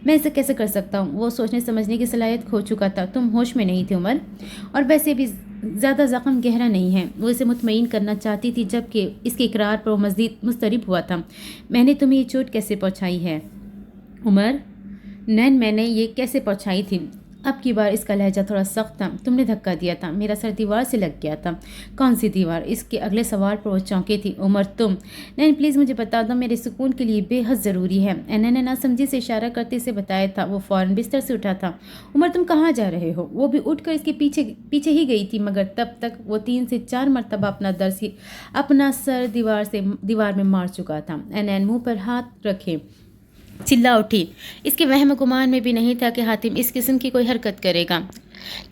मैं इसे कैसे कर सकता हूँ? वो सोचने समझने की सलाहियत खो चुका था। तुम होश में नहीं थे उमर, और वैसे भी ज़्यादा ज़ख्म गहरा नहीं है। वो इसे मुतमईन करना चाहती थी, जबकि इसके इकरार पर वो मज़ीद मुस्तरिब हुआ था। मैंने तुम्हें ये चोट कैसे पहुँचाई है उमर? नैन, मैंने ये कैसे पहुँचाई थी? अब की बार इसका लहजा थोड़ा सख्त था। तुमने धक्का दिया था, मेरा सर दीवार से लग गया था। कौन सी दीवार? इसके अगले सवाल पर वो चौंकी थी। उमर तुम? नहीं प्लीज़ मुझे बता दो, मेरे सुकून के लिए बेहद ज़रूरी है। एना ने नासमझी से इशारा करते से बताया था। वो फ़ौरन बिस्तर से उठा था। उमर तुम कहाँ जा रहे हो? वो भी उठकर इसके पीछे पीछे ही गई थी, मगर तब तक वो 3 से 4 मरतबा अपना सर दीवार में मार चुका था। एनैन मुँह पर हाथ रखे चिल्ला उठी। इसके वहम गुमान में भी नहीं था कि हातिम इस किस्म की कोई हरकत करेगा।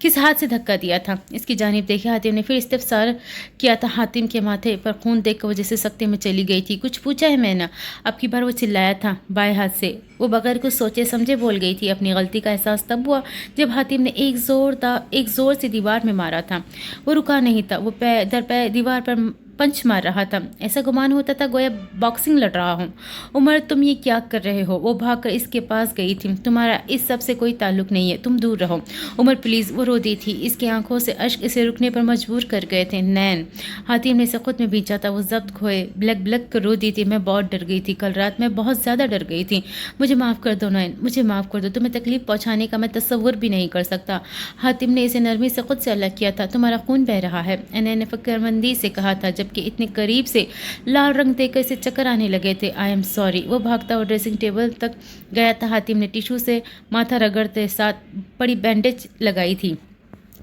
किस हाथ से धक्का दिया था? इसकी जानिब देखे हातिम ने फिर इस्तफसार किया था। हातिम के माथे पर खून देखकर वो जैसे सख्ते में चली गई थी। कुछ पूछा है मैंने? अब की बार वो चिल्लाया था बाएं हाथ से। वो बगैर कुछ सोचे समझे बोल गई थी। अपनी गलती का एहसास तब हुआ जब हातिम ने एक जोर से दीवार में मारा था। वो रुका नहीं था। वो दीवार पर पंच मार रहा था। ऐसा गुमान होता था गोया बॉक्सिंग लड़ रहा हूँ। उमर तुम ये क्या कर रहे हो? वो भागकर इसके पास गई थी। तुम्हारा इस सब से कोई ताल्लुक नहीं है, तुम दूर रहो। उमर प्लीज़। वो रो दी थी। इसकी आंखों से अश्क इसे रुकने पर मजबूर कर गए थे। नैन हातिम ने इसे खुद में बींचा था। वो जब्त खोए ब्लक ब्लक कर रो दी थी। मैं बहुत डर गई थी कल रात, मैं बहुत ज़्यादा डर गई थी। मुझे माफ़ कर दो नैन, मुझे माफ़ कर दो। तुम्हें तकलीफ पहुँचाने का मैं तस्वुर भी नहीं कर सकता। हातिम ने इसे नरमी से खुद से अलग किया था। तुम्हारा खून बह रहा है, एनैन ने फ़िक्रमंदी से कहा था, जबकि इतने करीब से लाल रंग देखकर इसे चक्कर आने लगे थे। I am sorry. वो भागता हुआ ड्रेसिंग टेबल तक गया था। हातिम ने टिश्यू से माथा रगड़ते साथ बड़ी बैंडेज लगाई थी।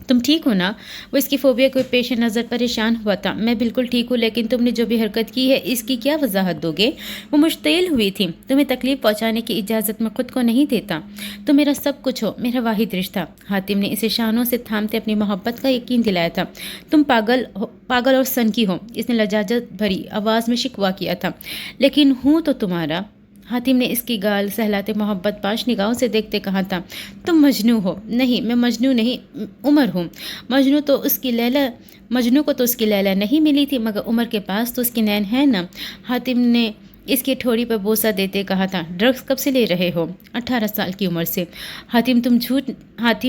तुम ठीक हो ना? वो इसकी फोबिया को पेश नज़र परेशान हुआ था। मैं बिल्कुल ठीक हूँ, लेकिन तुमने जो भी हरकत की है इसकी क्या वजाहत दोगे? वो मुश्तिल हुई थी। तुम्हें तकलीफ पहुँचाने की इजाज़त मैं खुद को नहीं देता। तुम मेरा सब कुछ हो, मेरा वाहिद रिश्ता। हातिम ने इसे शानों से थामते अपनी मोहब्बत का यकीन दिलाया था। तुम पागल और सनकी हो, इसने लजाजत भरी आवाज़ में शिकवा किया था। लेकिन हूँ तो तुम्हारा। हातिम ने इसकी गाल सहलाते मोहब्बत पाश निगाहों से देखते कहा था। तुम मजनू हो। नहीं, मैं मजनू नहीं, उमर हूँ। मजनू को तो उसकी लैला नहीं मिली थी, मगर उमर के पास तो उसकी नैन है ना। हातिम ने इसकी ठोड़ी पर बोसा देते कहा था। ड्रग्स कब से ले रहे हो? 18 साल की उम्र से। हातिम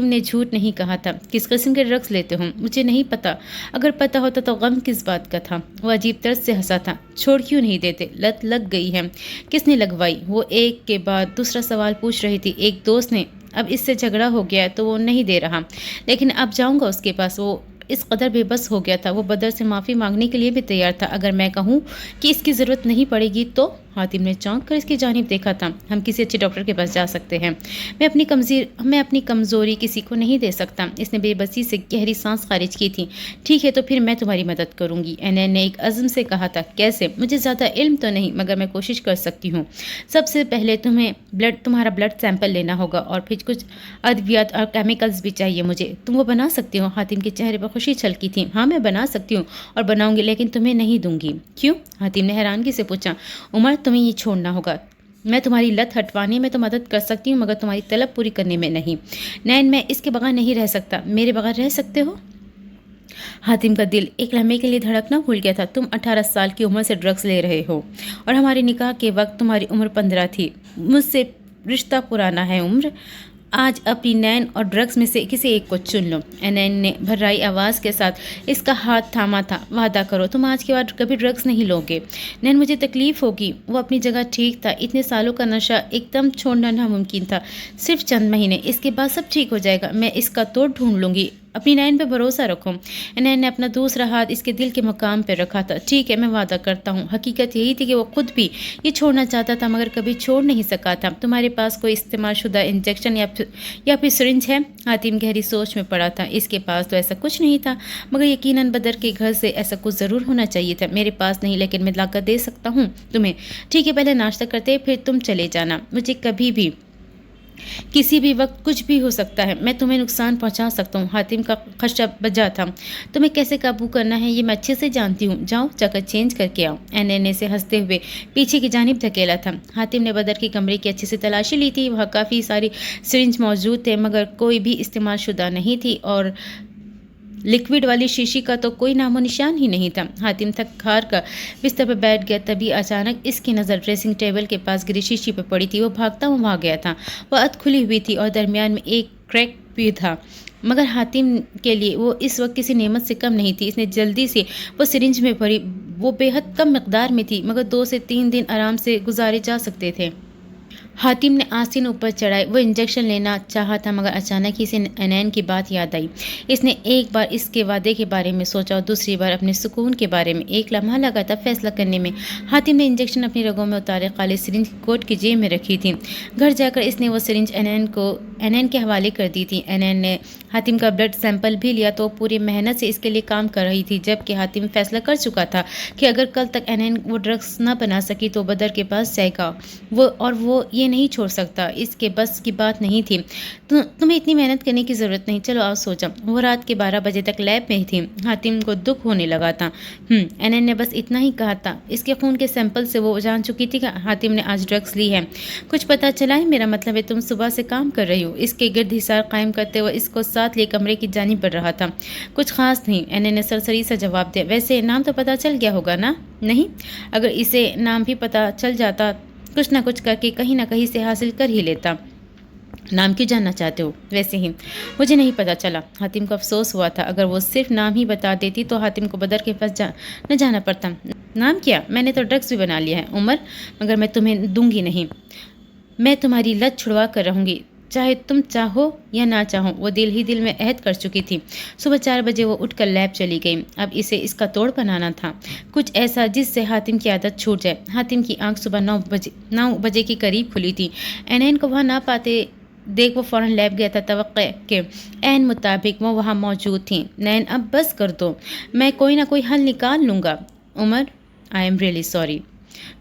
ने झूठ नहीं कहा था। किस किस्म के ड्रग्स लेते हो? मुझे नहीं पता। अगर पता होता तो गम किस बात का था? वो अजीब तर्ज से हंसा था। छोड़ क्यों नहीं देते? लत लग गई है। किसने लगवाई? वो एक के बाद दूसरा सवाल पूछ रही थी। एक दोस्त ने। अब इससे झगड़ा हो गया तो वो नहीं दे रहा, लेकिन अब जाऊंगा उसके पास। वो इस कदर बेबस हो गया था। वो बदर से माफ़ी मांगने के लिए भी तैयार था। अगर मैं कहूँ कि इसकी ज़रूरत नहीं पड़ेगी तो? हातिम ने चौंक कर इसकी जानिब देखा था। हम किसी अच्छे डॉक्टर के पास जा सकते हैं। मैं अपनी कमज़ोरी किसी को नहीं दे सकता। इसने बेबसी से गहरी सांस खारिज की थी। ठीक है, तो फिर मैं तुम्हारी मदद करूँगी, एनैन ने एक अज़्म से कहा था। कैसे? मुझे ज़्यादा इल्म तो नहीं, मगर मैं कोशिश कर सकती हूँ। सबसे पहले तुम्हारा ब्लड सैंपल लेना होगा और फिर कुछ अद्वियात और केमिकल्स भी चाहिए मुझे। तुम वो बना सकती हो? हातिम के चेहरे पर खुशी छलकी थी। हाँ, मैं बना सकती हूँ और बनाऊंगी, लेकिन तुम्हें नहीं दूंगी। क्यों? हातिम ने हैरानगी से पूछा। उमर तुम्हें ये छोड़ना होगा। मैं तुम्हारी लत हटवाने में तो मदद कर सकती हूँ, मगर तुम्हारी तलब पूरी करने में नहीं। नैन मैं इसके बगैर नहीं रह सकता। मेरे बगैर रह सकते हो? हातिम का दिल एक लम्हे के लिए धड़कना भूल गया था। तुम 18 साल की उम्र से ड्रग्स ले रहे हो और हमारे निकाह के वक्त तुम्हारी उम्र 15 थी। मुझसे रिश्ता पुराना है उम्र। आज अपनी नैन और ड्रग्स में से किसी एक को चुन लो। नैन ने भर्राई आवाज़ के साथ इसका हाथ थामा था। वादा करो तुम आज के बाद कभी ड्रग्स नहीं लोगे। नैन मुझे तकलीफ़ होगी। वो अपनी जगह ठीक था। इतने सालों का नशा एकदम छोड़ना नामुमकिन था। सिर्फ चंद महीने, इसके बाद सब ठीक हो जाएगा। मैं इसका तोड़ ढूंढ लूँगी। अपनी नैन पे भरोसा रखो। नैन ने अपना दूसरा हाथ इसके दिल के मकाम पे रखा था। ठीक है, मैं वादा करता हूँ। हकीकत यही थी कि वो खुद भी ये छोड़ना चाहता था, मगर कभी छोड़ नहीं सका था। तुम्हारे पास कोई इस्तेमाल शुदा इंजेक्शन या फिर सिरिंज है? हातिम गहरी सोच में पड़ा था। इसके पास तो ऐसा कुछ नहीं था, मगर यकीनन बदर के घर से ऐसा कुछ ज़रूर होना चाहिए था। मेरे पास नहीं, लेकिन मैं लाकर दे सकता हूँ तुम्हें। ठीक है, पहले नाश्ता करते फिर तुम चले जाना। मुझे कभी भी किसी भी वक्त कुछ भी हो सकता है। मैं तुम्हें नुकसान पहुंचा सकता हूँ। हातिम का खदशा बजा था। तुम्हें कैसे काबू करना है ये मैं अच्छे से जानती हूँ। जाओ जाकर चेंज करके आओ। एनएनए से हंसते हुए पीछे की जानिब धकेला था। हातिम ने बदर की कमरे की अच्छे से तलाशी ली थी। वहाँ काफ़ी सारी सिरिंज मौजूद थे, मगर कोई भी इस्तेमाल शुदा नहीं थी और लिक्विड वाली शीशी का तो कोई नामो निशान ही नहीं था। हातिम थक हार कर बिस्तर पर बैठ गया। तभी अचानक इसकी नज़र ड्रेसिंग टेबल के पास गिरी शीशी पर पड़ी थी। वो भागता हुआ वहाँ गया था। वह अध खुली हुई थी और दरमियान में एक क्रैक भी था, मगर हातिम के लिए वो इस वक्त किसी नेमत से कम नहीं थी। इसने जल्दी से वो सिरिंज में भरी। वो बेहद कम मकदार में थी, मगर 2 से 3 दिन आराम से गुजारे जा सकते थे। हातिम ने आस्तीन ऊपर चढ़ाई। वो इंजेक्शन लेना चाहा था मगर अचानक ही इसे एनैन की बात याद आई। इसने एक बार इसके वादे के बारे में सोचा और दूसरी बार अपने सुकून के बारे में। एक लम्हा लगा था फैसला करने में। हातिम ने इंजेक्शन अपनी रगों में उतारे, खाली सिरिंज कोट की जेब में रखी थी। घर जाकर इसने वो सिरिंज एनैन के हवाले कर दी थी। एनैन ने हातिम का ब्लड सैंपल भी लिया तो पूरी मेहनत से इसके लिए काम कर रही थी, जबकि हातिम फैसला कर चुका था कि अगर कल तक एनैन वो ड्रग्स न बना सकी तो बदर के पास जाएगा वो ये नहीं छोड़ सकता। इसके बस की बात नहीं थी। तुम्हें इतनी मेहनत करने की ज़रूरत नहीं, चलो आओ सो जाओ। वो रात के 12 बजे तक लैब में ही थी। हातिम को दुख होने लगा था। एनैन ने बस इतना ही कहा था। इसके खून के सैंपल से वो जान चुकी थी कि हातिम ने आज ड्रग्स ली है। कुछ पता चला है? मेरा मतलब है तुम सुबह से काम कर रही हो। इसके गिर्द हिसार कायम करते हुए इसको साथ लिए कमरे की जानिब बढ़ रहा था। कुछ खास नहीं, एनैन ने सरसरी सा जवाब दिया। वैसे नाम तो पता चल गया होगा ना? नहीं, अगर इसे नाम भी पता चल जाता कुछ ना कुछ करके कहीं ना कहीं से हासिल कर ही लेता। नाम क्यों जानना चाहते हो? वैसे ही मुझे नहीं पता चला। हातिम को अफसोस हुआ था। अगर वो सिर्फ नाम ही बता देती तो हातिम को बदर के पास न जाना पड़ता। नाम क्या? मैंने तो ड्रग्स भी बना लिया है उमर, मगर मैं तुम्हें दूंगी नहीं। मैं तुम्हारी लत छुड़वा कर रहूँगी, चाहे तुम चाहो या ना चाहो। वो दिल ही दिल में अहद कर चुकी थी। सुबह 4 बजे वो उठकर लैब चली गई। अब इसे इसका तोड़ बनाना था, कुछ ऐसा जिससे हातिम की आदत छूट जाए। हातिम की आंख सुबह 9 बजे के करीब खुली थी। एनैन को वहाँ ना पाते देख वो फ़ौरन लैब गया था। तवक्के के ऐन मुताबिक वो वहाँ मौजूद थी। नैन अब बस कर दो, मैं कोई ना कोई हल निकाल लूँगा। Umar, I am really sorry,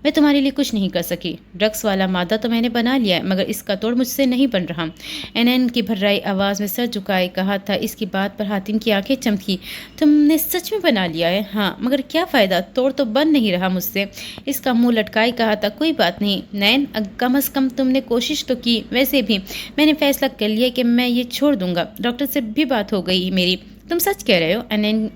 मैं तुम्हारे लिए कुछ नहीं कर सकी। ड्रग्स वाला मादा तो मैंने बना लिया है, मगर इसका तोड़ मुझसे नहीं बन रहा। एनैन की भर्राई आवाज़ में सर झुकाए कहा था। इसकी बात पर हातिम की आंखें चमकी। तुमने सच में बना लिया है? हाँ, मगर क्या फ़ायदा, तोड़ तो बन नहीं रहा मुझसे। इसका मुंह लटकाए कहा था। कोई बात नहीं नैन, कम अज़ कम तुमने कोशिश तो की। वैसे भी मैंने फैसला कर लिया कि मैं ये छोड़ दूंगा। डॉक्टर से भी बात हो गई मेरी। तुम सच कह रहे हो? एनैन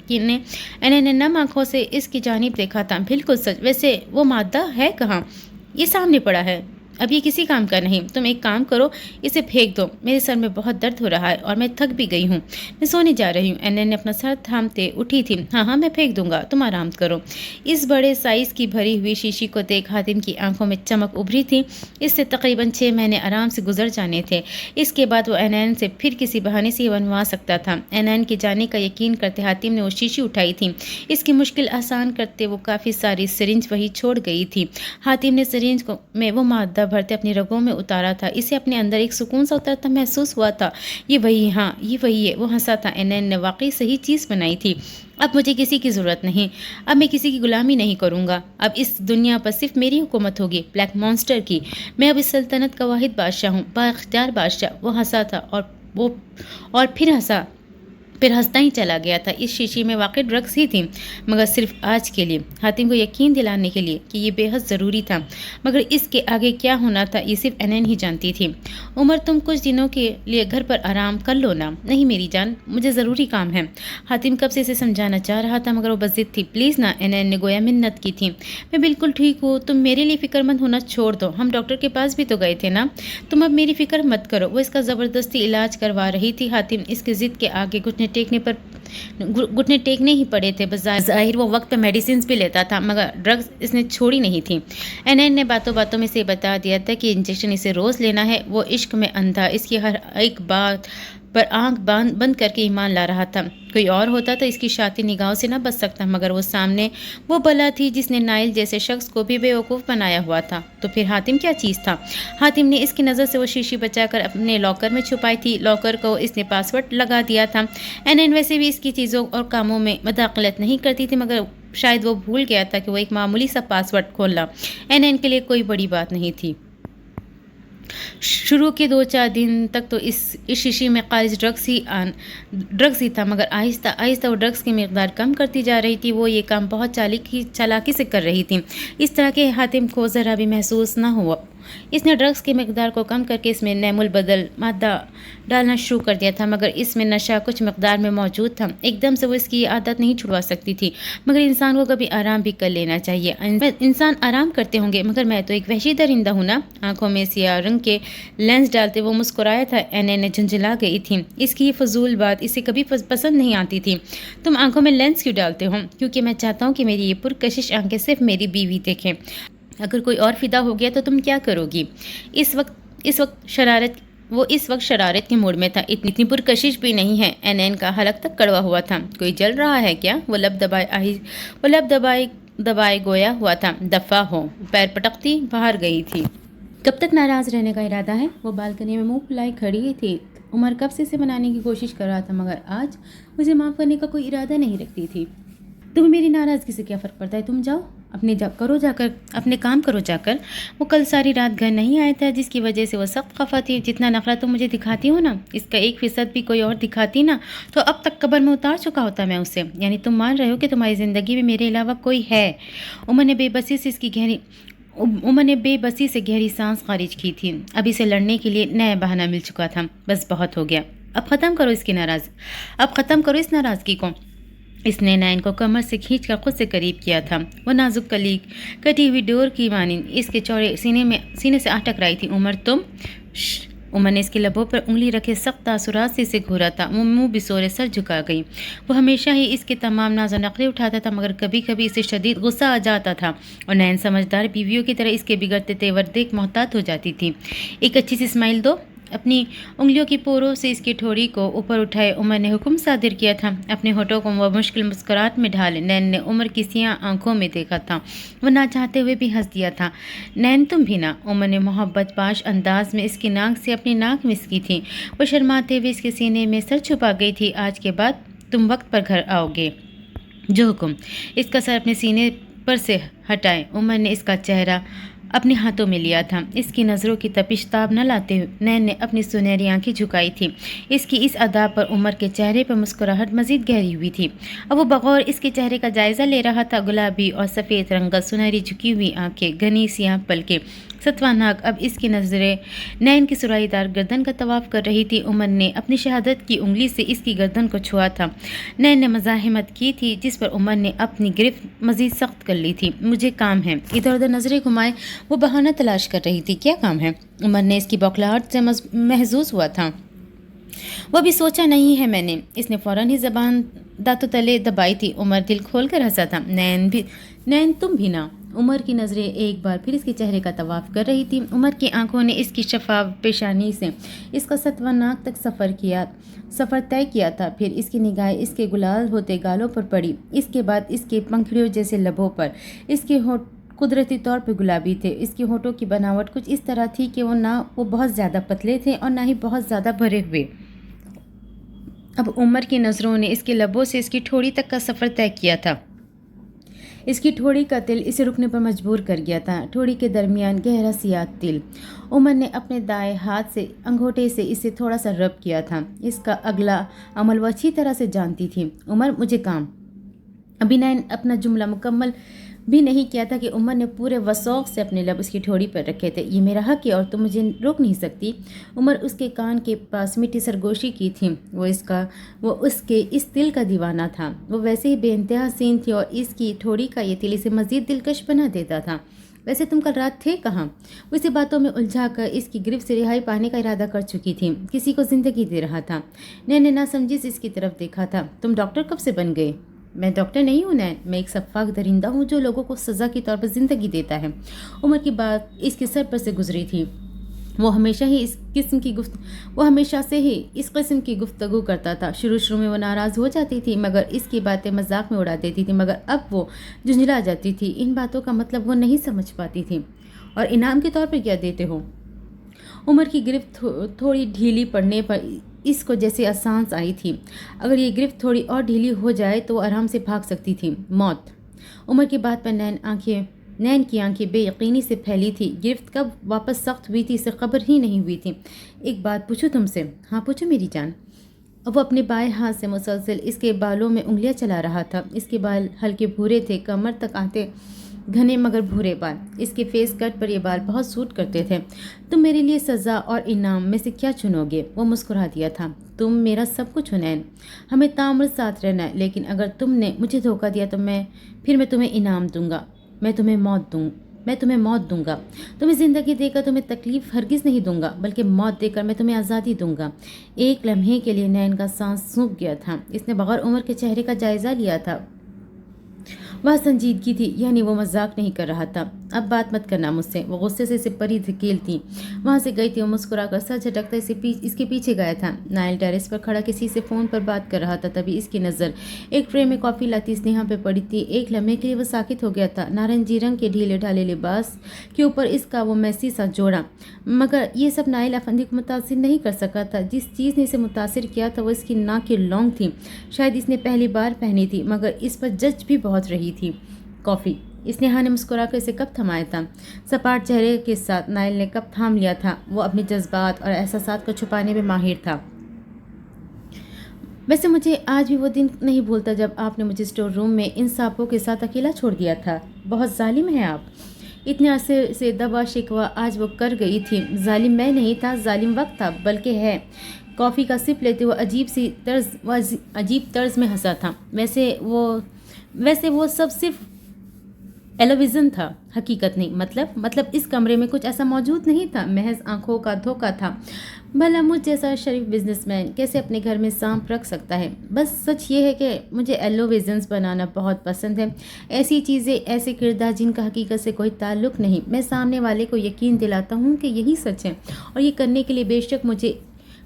ने नम आंखों से इसकी जानिब देखा था। बिल्कुल सच। वैसे वो मादा है कहाँ? ये सामने पड़ा है। अब ये किसी काम का नहीं। तुम एक काम करो, इसे फेंक दो। मेरे सर में बहुत दर्द हो रहा है और मैं थक भी गई हूँ। मैं सोने जा रही हूँ। एनैन ने अपना सर थामते उठी थी। हाँ, मैं फेंक दूंगा, तुम आराम करो। इस बड़े साइज़ की भरी हुई शीशी को देख हातिम की आंखों में चमक उभरी थी। इससे तकरीबन 6 महीने आराम से गुजर जाने थे। इसके बाद वो एनैन से फिर किसी बहाने से बनवा सकता था। एनैन के जाने का यकीन करते हातिम ने वो शीशी उठाई थी। इसकी मुश्किल आसान करते वो काफ़ी सारी सिरिंज वही छोड़ गई थी। हातिम ने सिरिंज में वो मादा भरते अपनी रगों में उतारा था। इसे अपने अंदर एक सुकून सा उतरता महसूस हुआ था। ये वही है। वो हंसा था। एनैन ने वाकई सही चीज़ बनाई थी। अब मुझे किसी की ज़रूरत नहीं। अब मैं किसी की गुलामी नहीं करूँगा। अब इस दुनिया पर सिर्फ मेरी हुकूमत होगी, ब्लैक मॉन्स्टर की। मैं अब इस सल्तनत का वाहिद बादशाह हूँ, बाख्तियार बादशाह। वो हंसा था और फिर हंसता ही चला गया था। इस शीशी में वाकई ड्रग्स ही थी, मगर सिर्फ आज के लिए, हातिम को यकीन दिलाने के लिए कि ये बेहद ज़रूरी था। मगर इसके आगे क्या होना था ये सिर्फ एनैन ही जानती थी। उमर, तुम कुछ दिनों के लिए घर पर आराम कर लो ना। नहीं मेरी जान, मुझे ज़रूरी काम है। हातिम कब से इसे समझाना चाह रहा था, मगर वो बज़िद थी। प्लीज़ ना, एनैन ने गोया मिन्नत की थी। मैं बिल्कुल ठीक हूँ, तुम मेरे लिए फ़िक्रमंद होना छोड़ दो। हम डॉक्टर के पास भी तो गए थे ना। तुम अब मेरी फ़िक्र मत करो। वो इसका ज़बरदस्ती इलाज करवा रही थी। हातिम इसकी ज़िद के आगे घुटने टेकने ही पड़े थे। ज़ाहिर वो वक्त पे मेडिसिन भी लेता था, मगर ड्रग्स इसने छोड़ी नहीं थी। एनैन ने बातों बातों में से बता दिया था कि इंजेक्शन इसे रोज़ लेना है। वो इश्क में अंधा, इसकी हर एक बात पर आंख बंद करके ईमान ला रहा था। कोई और होता तो इसकी शातिर निगाहों से न बच सकता, मगर वो सामने वो बला थी जिसने नाइल जैसे शख्स को भी बेवकूफ़ बनाया हुआ था। तो फिर हातिम क्या चीज़ था? हातिम ने इसकी नज़र से वो शीशी बचाकर अपने लॉकर में छुपाई थी। लॉकर को इसने पासवर्ड लगा दिया था। एनैन वैसे भी इसकी चीज़ों और कामों में मदाखलत नहीं करती थी, मगर शायद वो भूल गया था कि वो एक मामूली सा पासवर्ड खोलना एनैन के लिए कोई बड़ी बात नहीं थी। शुरू के 2-4 दिन तक तो इस शीशी में खालिज ड्रग्स ही था, मगर आहिस्ता आहिस्ता वो ड्रग्स की मिकदार कम करती जा रही थी। वो ये काम बहुत चालाकी से कर रही थी। इस तरह के हातिम को ज़रा भी महसूस ना हुआ। इसने ड्रग्स की मिकदार को कम करके इसमें नैमुल बदल मादा डालना शुरू कर दिया था, मगर इसमें नशा कुछ मिकदार में मौजूद था। एकदम से वो इसकी आदत नहीं छुड़वा सकती थी, मगर इंसान को कभी आराम भी कर लेना चाहिए। इंसान आराम करते होंगे, मगर मैं तो एक वहशी दरिंदा हूँ ना। आंखों में सियाह रंग के लेंस डालते वो मुस्कुराया था। एनैन ने झुंझला गई थी। इसकी ये फजूल बात इसे कभी पसंद नहीं आती थी। तुम आंखों में लेंस क्यों डालते हो? क्योंकि मैं चाहता हूँ कि मेरी ये पुरकशिश आंखें सिर्फ मेरी बीवी देखें। اگر کوئی اور فدا ہو گیا تو تم کیا کرو گی؟ اس وقت شرارت کے موڈ میں تھا. اتنی پرکشش بھی نہیں ہے. اینین کا حلق تک کڑوا ہوا تھا. کوئی جل رہا ہے کیا؟ وہ لب دبائے گویا ہوا تھا. دفع ہو. پیر پٹکتی باہر گئی تھی. کب تک ناراض رہنے کا ارادہ ہے؟ وہ بالکنی میں منہ پھیلائے کھڑی تھی. عمر کب سے اسے منانے کی کوشش کر رہا تھا مگر آج اسے معاف کرنے کا کوئی ارادہ نہیں رکھتی تھی. تمہیں میری ناراضگی سے کیا فرق پڑتا ہے؟ تم جاؤ اپنے کام کرو جا کر. وہ کل ساری رات گھر نہیں آیا تھا جس کی وجہ سے وہ سخت خفا تھی. جتنا نخرہ تم مجھے دکھاتی ہو نا اس کا 1% بھی کوئی اور دکھاتی نا تو اب تک قبر میں اتار چکا ہوتا میں اسے. یعنی تم مان رہے ہو کہ تمہاری زندگی میں میرے علاوہ کوئی ہے؟ عمر نے بے بسی سے گہری سانس خارج کی تھی. اب اسے لڑنے کے لیے نیا بہانہ مل چکا تھا. بس بہت ہو گیا. اب ختم کرو اس ناراضگی کو. اس نے نین کو کمر سے کھینچ کر خود سے قریب کیا تھا. وہ نازک کلی کٹی ہوئی ڈور کی مانند اس کے چوڑے سینے سے آ ٹکرائی تھی. عمر نے اس کے لبوں پر انگلی رکھے سخت تاثرات سے اسے گھورا تھا. وہ منہ بسورے سر جھکا گئی. وہ ہمیشہ ہی اس کے تمام ناز و نخرے اٹھاتا تھا مگر کبھی کبھی اسے شدید غصہ آ جاتا تھا اور نین سمجھدار بیویوں کی طرح اس کے بگڑتے تیور دیکھ محتاط ہو جاتی تھی. ایک اچھی سی اسمائل دو. اپنی انگلیوں کی پوروں سے اس کی ٹھوڑی کو اوپر اٹھائے عمر نے حکم صادر کیا تھا. اپنے ہونٹوں کو وہ مشکل مسکراہٹ میں ڈھالے. نین نے عمر کی سیاہ آنکھوں میں دیکھا تھا. وہ نہ چاہتے ہوئے بھی ہنس دیا تھا. نین تم بھی نہ. عمر نے محبت پاش انداز میں اس کی ناک سے اپنی ناک مس کی تھی. وہ شرماتے ہوئے اس کے سینے میں سر چھپا گئی تھی. آج کے بعد تم وقت پر گھر آؤ گے. جو حکم. اس کا سر اپنے سینے پر سے ہٹائے. عمر نے اس کا چہرہ اپنے ہاتھوں میں لیا تھا. اس کی نظروں کی تپش تاب نہ لاتے ہوئے نین نے اپنی سنہری آنکھیں جھکائی تھی. اس کی اس ادا پر عمر کے چہرے پر مسکراہٹ مزید گہری ہوئی تھی. اب وہ بغور اس کے چہرے کا جائزہ لے رہا تھا. گلابی اور سفید رنگت سنہری جھکی ہوئی آنکھیں, گھنی سیاہ پلکیں, ستواں ناک. اب اس کی نظریں نین کی سرائی دار گردن کا طواف کر رہی تھی. عمر نے اپنی شہادت کی انگلی سے اس کی گردن کو چھوا تھا. نین نے مزاحمت کی تھی جس پر عمر نے اپنی گرفت مزید سخت کر لی تھی. مجھے کام ہے. ادھر ادھر نظریں گھمائے وہ بہانہ تلاش کر رہی تھی. کیا کام ہے؟ عمر نے اس کی بوکھلاہٹ سے محظوظ ہوا تھا. وہ ابھی سوچا نہیں ہے میں نے. اس نے فوراً ہی زبان دانتوں تلے دبائی تھی. عمر دل کھول کر ہنسا تھا. نین تم بھی نہ. عمر کی نظریں ایک بار پھر اس کے چہرے کا طواف کر رہی تھی. عمر کی آنکھوں نے اس کی شفاف پیشانی سے اس کا ستواں ناک تک سفر طے کیا تھا. پھر اس کی نگاہیں اس کے گلال ہوتے گالوں پر پڑی. اس کے بعد اس کے پنکھڑیوں جیسے لبوں پر. اس کے ہونٹ قدرتی طور پر گلابی تھے. اس کے ہونٹوں کی بناوٹ کچھ اس طرح تھی کہ وہ بہت زیادہ پتلے تھے اور نہ ہی بہت زیادہ بھرے ہوئے. اب عمر کی نظروں نے اس کے لبوں سے اس کی ٹھوڑی تک کا سفر طے کیا تھا. اس کی ٹھوڑی کا تل اسے رکنے پر مجبور کر گیا تھا. ٹھوڑی کے درمیان گہرا سیاہ تل. عمر نے اپنے دائیں ہاتھ سے انگوٹھے سے اسے تھوڑا سا رب کیا تھا. اس کا اگلا عمل وہ اچھی طرح سے جانتی تھی. عمر مجھے کام. ابھی نین اپنا جملہ مکمل بھی نہیں کیا تھا کہ عمر نے پورے وثوق سے اپنے لب اس کی ٹھوڑی پر رکھے تھے. یہ میرا حق ہے اور تم مجھے روک نہیں سکتی. عمر اس کے کان کے پاس میٹھی سرگوشی کی تھی. وہ اس کے اس تل کا دیوانہ تھا. وہ ویسے ہی بے انتہا حسین تھی اور اس کی ٹھوڑی کا یہ تل اسے مزید دلکش بنا دیتا تھا. ویسے تم کل رات تھے کہاں؟ وہ اسے باتوں میں الجھا کر اس کی گرفت سے رہائی پانے کا ارادہ کر چکی تھی. کسی کو زندگی دے رہا تھا. نین نے ناسمجھی سے اس کی طرف دیکھا تھا. تم ڈاکٹر کب سے بن گئے؟ میں ڈاکٹر نہیں ہوں نین. میں ایک سفاک درندہ ہوں جو لوگوں کو سزا کے طور پر زندگی دیتا ہے. عمر کی بات اس کے سر پر سے گزری تھی. وہ ہمیشہ سے ہی اس قسم کی گفتگو کرتا تھا. شروع میں وہ ناراض ہو جاتی تھی مگر اس کی باتیں مذاق میں اڑا دیتی تھی. مگر اب وہ جھنجھلا جاتی تھی. ان باتوں کا مطلب وہ نہیں سمجھ پاتی تھی. اور انعام کے طور پر کیا دیتے ہو؟ عمر کی گرفت تھوڑی ڈھیلی پڑنے پر اس کو جیسے آسانس آئی تھی. اگر یہ گرفت تھوڑی اور ڈھیلی ہو جائے تو وہ آرام سے بھاگ سکتی تھی. موت. عمر کی بات پر نین کی آنکھیں بے یقینی سے پھیلی تھی. گرفت کب واپس سخت ہوئی تھی اسے خبر ہی نہیں ہوئی تھی. ایک بات پوچھوں تم سے؟ ہاں پوچھو میری جان. اب وہ اپنے بائیں ہاتھ سے مسلسل اس کے بالوں میں انگلیاں چلا رہا تھا. اس کے بال ہلکے بھورے تھے, کمر تک آتے گھنے مگر بھورے بال. اس کے فیس کٹ پر یہ بال بہت سوٹ کرتے تھے. تم میرے لیے سزا اور انعام میں سے کیا چنو گے؟ وہ مسکرا دیا تھا. تم میرا سب کچھ ہو نین. ہمیں تعمر ساتھ رہنا ہے لیکن اگر تم نے مجھے دھوکہ دیا تو میں تمہیں انعام دوں گا. میں تمہیں موت دوں گا. تمہیں زندگی دے کر تمہیں تکلیف ہرگز نہیں دوں گا بلکہ موت دے کر میں تمہیں آزادی دوں گا. ایک لمحے کے لیے نین کا سانس سوکھ گیا تھا. اس نے بغیر عمر کے چہرے کا جائزہ لیا تھا. वह संजीदगी थी, यानी वो मजाक नहीं कर रहा था। अब बात मत करना मुझसे, वो गुस्से से इसे परी धकेलती वहाँ से गई थी। वो मुस्कुराकर सर झटकता इसके पीछे गया था। नाइल टेरेस पर खड़ा किसी से फ़ोन पर बात कर रहा था। तभी इसकी नज़र एक ट्रे में कॉफ़ी लाती स्नेहा पे पड़ी थी। एक लम्हे के लिए वो साकित हो गया था। नारंगी रंग के ढीले ढाले लिबास के ऊपर इसका वो मैसी सा जोड़ा, मगर ये सब नाइल अफंदी को मुतासिर नहीं कर सका था। जिस चीज़ ने इसे मुतासिर किया था वो इसकी नाक की लौंग थी। शायद इसने पहली बार पहनी थी, मगर इस पर जज भी बहुत रही थी। कॉफ़ी स्नेहा ने मुस्कुराकर इसे कप थमाया था। सपाट चेहरे के साथ नाइल ने कप थाम लिया था। वो अपने जज्बात और एहसासात को छुपाने में माहिर था। वैसे मुझे आज भी वो दिन नहीं भूलता जब आपने मुझे स्टोर रूम में इन सांपों के साथ अकेला छोड़ दिया था। बहुत जालिम है आप। इतने अरसे से दबा शिकवा आज वो कर गई थी। जालिम मैं नहीं था, जालिम वक्त था, बल्कि है। कॉफ़ी का सिप लेते हुए अजीब तर्ज में हंसा था। वैसे वो सब सिर्फ एलोविज़न था, हकीकत नहीं। मतलब इस कमरे में कुछ ऐसा मौजूद नहीं था, महज आंखों का धोखा था। भला मुझ जैसा शरीफ बिजनेसमैन कैसे अपने घर में सांप रख सकता है? बस सच ये है कि मुझे एलोविज़न्स बनाना बहुत पसंद है। ऐसी चीज़ें, ऐसे किरदार जिनका हकीकत से कोई ताल्लुक़ नहीं। मैं सामने वाले को यकीन दिलाता हूँ कि यही सच है, और ये करने के लिए बेशक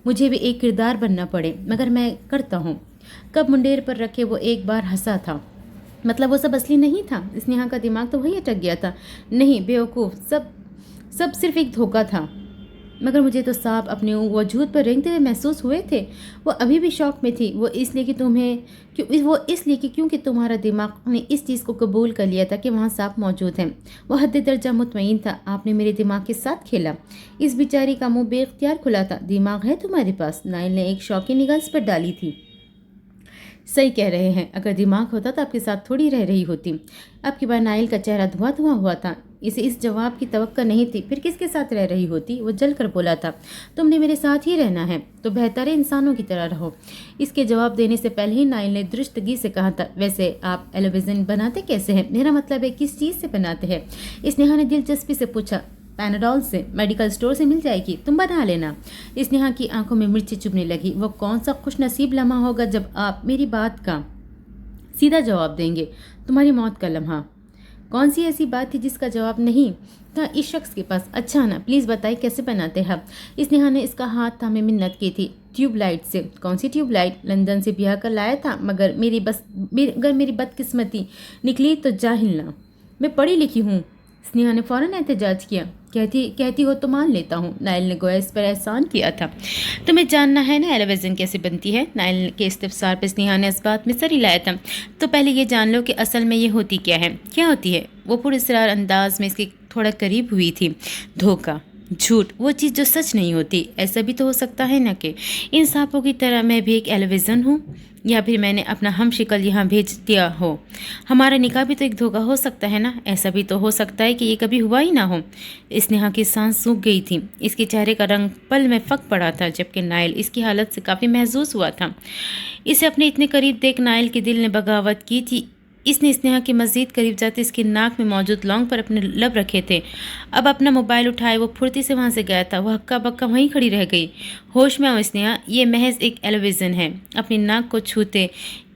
मुझे भी एक किरदार बनना पड़े, मगर मैं करता हूँ। कब मुंडेर पर रखे वो एक बार हंसा था। मतलब वो सब असली नहीं था। स्नेहा का दिमाग तो वही अटक गया था। नहीं बेवकूफ़, सब सिर्फ एक धोखा था। मगर मुझे तो सांप अपने वजूद पर रेंगते हुए महसूस हुए थे। वो अभी भी शौक में थी। वो इसलिए कि क्योंकि तुम्हारा दिमाग ने इस चीज़ को कबूल कर लिया था कि वहाँ सांप मौजूद हैं। वो हद दर्जा मुतमईन था। आपने मेरे दिमाग के साथ खेला। इस बेचारी का मुंह बेख्तियार खुला था। दिमाग है तुम्हारे पास? नाइल ने एक शौकी निगाह इस पर डाली थी। सही कह रहे हैं, अगर दिमाग होता तो आपके साथ थोड़ी रह रही होती। अब की बार नाइल का चेहरा धुआं हुआ था। इसे इस जवाब की तवक्को नहीं थी। फिर किसके साथ रह रही होती? वो जल कर बोला था, तुमने मेरे साथ ही रहना है तो बेहतर है इंसानों की तरह रहो। इसके जवाब देने से पहले ही नाइल ने दुरुस्तगी से कहा था, वैसे आप एलोविज़न बनाते कैसे हैं? मेरा मतलब है किस चीज़ से बनाते हैं? स्नेहा ने दिलचस्पी से पूछा। पैनाडॉल से, मेडिकल स्टोर से मिल जाएगी, तुम बना लेना। स्नेहा की आंखों में मिर्ची चुभने लगी। वो कौन सा खुश नसीब लम्हा होगा जब आप मेरी बात का सीधा जवाब देंगे। तुम्हारी मौत का लम्हा। कौन सी ऐसी बात थी जिसका जवाब नहीं था इस शख्स के पास? अच्छा ना, प्लीज़ बताइए कैसे बनाते हैं? स्नेहा ने इसका हाथ थामे मिन्नत की थी। ट्यूबलाइट से। कौन सी ट्यूबलाइट? लंदन से ब्याह कर लाया था, मगर मेरी बदकिस्मती निकली तो जाहिल ना। मैं पढ़ी लिखी हूँ। स्नेहा ने फौरन एहतजाज किया। कहती हो तो मान लेता हूँ। नाइल ने गोया इस पर एहसान किया था। तुम्हें जानना है ना एलोविज़न कैसे बनती है? नाइल के इस्तिफसार पर स्नेहा ने इस बात में सर हिलाया था। तो पहले ये जान लो कि असल में ये होती क्या है। क्या होती है? वो पुरस्कार अंदाज में इसके थोड़ा करीब हुई थी। धोखा, झूठ, वो चीज़ जो सच नहीं होती। ऐसा भी तो हो सकता है ना कि इन सांपों की तरह मैं भी एक एलोविज़न हूँ, या फिर मैंने अपना हम शिकल यहाँ भेज दिया हो। हमारा निकाह भी तो एक धोखा हो सकता है ना। ऐसा भी तो हो सकता है कि ये कभी हुआ ही ना हो। स्नेहा की सांस सूख गई थी। इसके चेहरे का रंग पल में फक पड़ा था, जबकि नाइल इसकी हालत से काफ़ी महसूस हुआ था। इसे अपने इतने करीब देख नाइल के दिल ने बगावत की थी। इसने स्नेहा के मज़ीद करीब जाते इसके नाक में मौजूद लौंग पर अपने लब रखे थे। अब अपना मोबाइल उठाए वो फुर्ती से वहाँ से गया था। वह हक्का बक्का वहीं खड़ी रह गई। होश में आओ स्नेहा, ये महज एक एलोविज़न है। अपनी नाक को छूते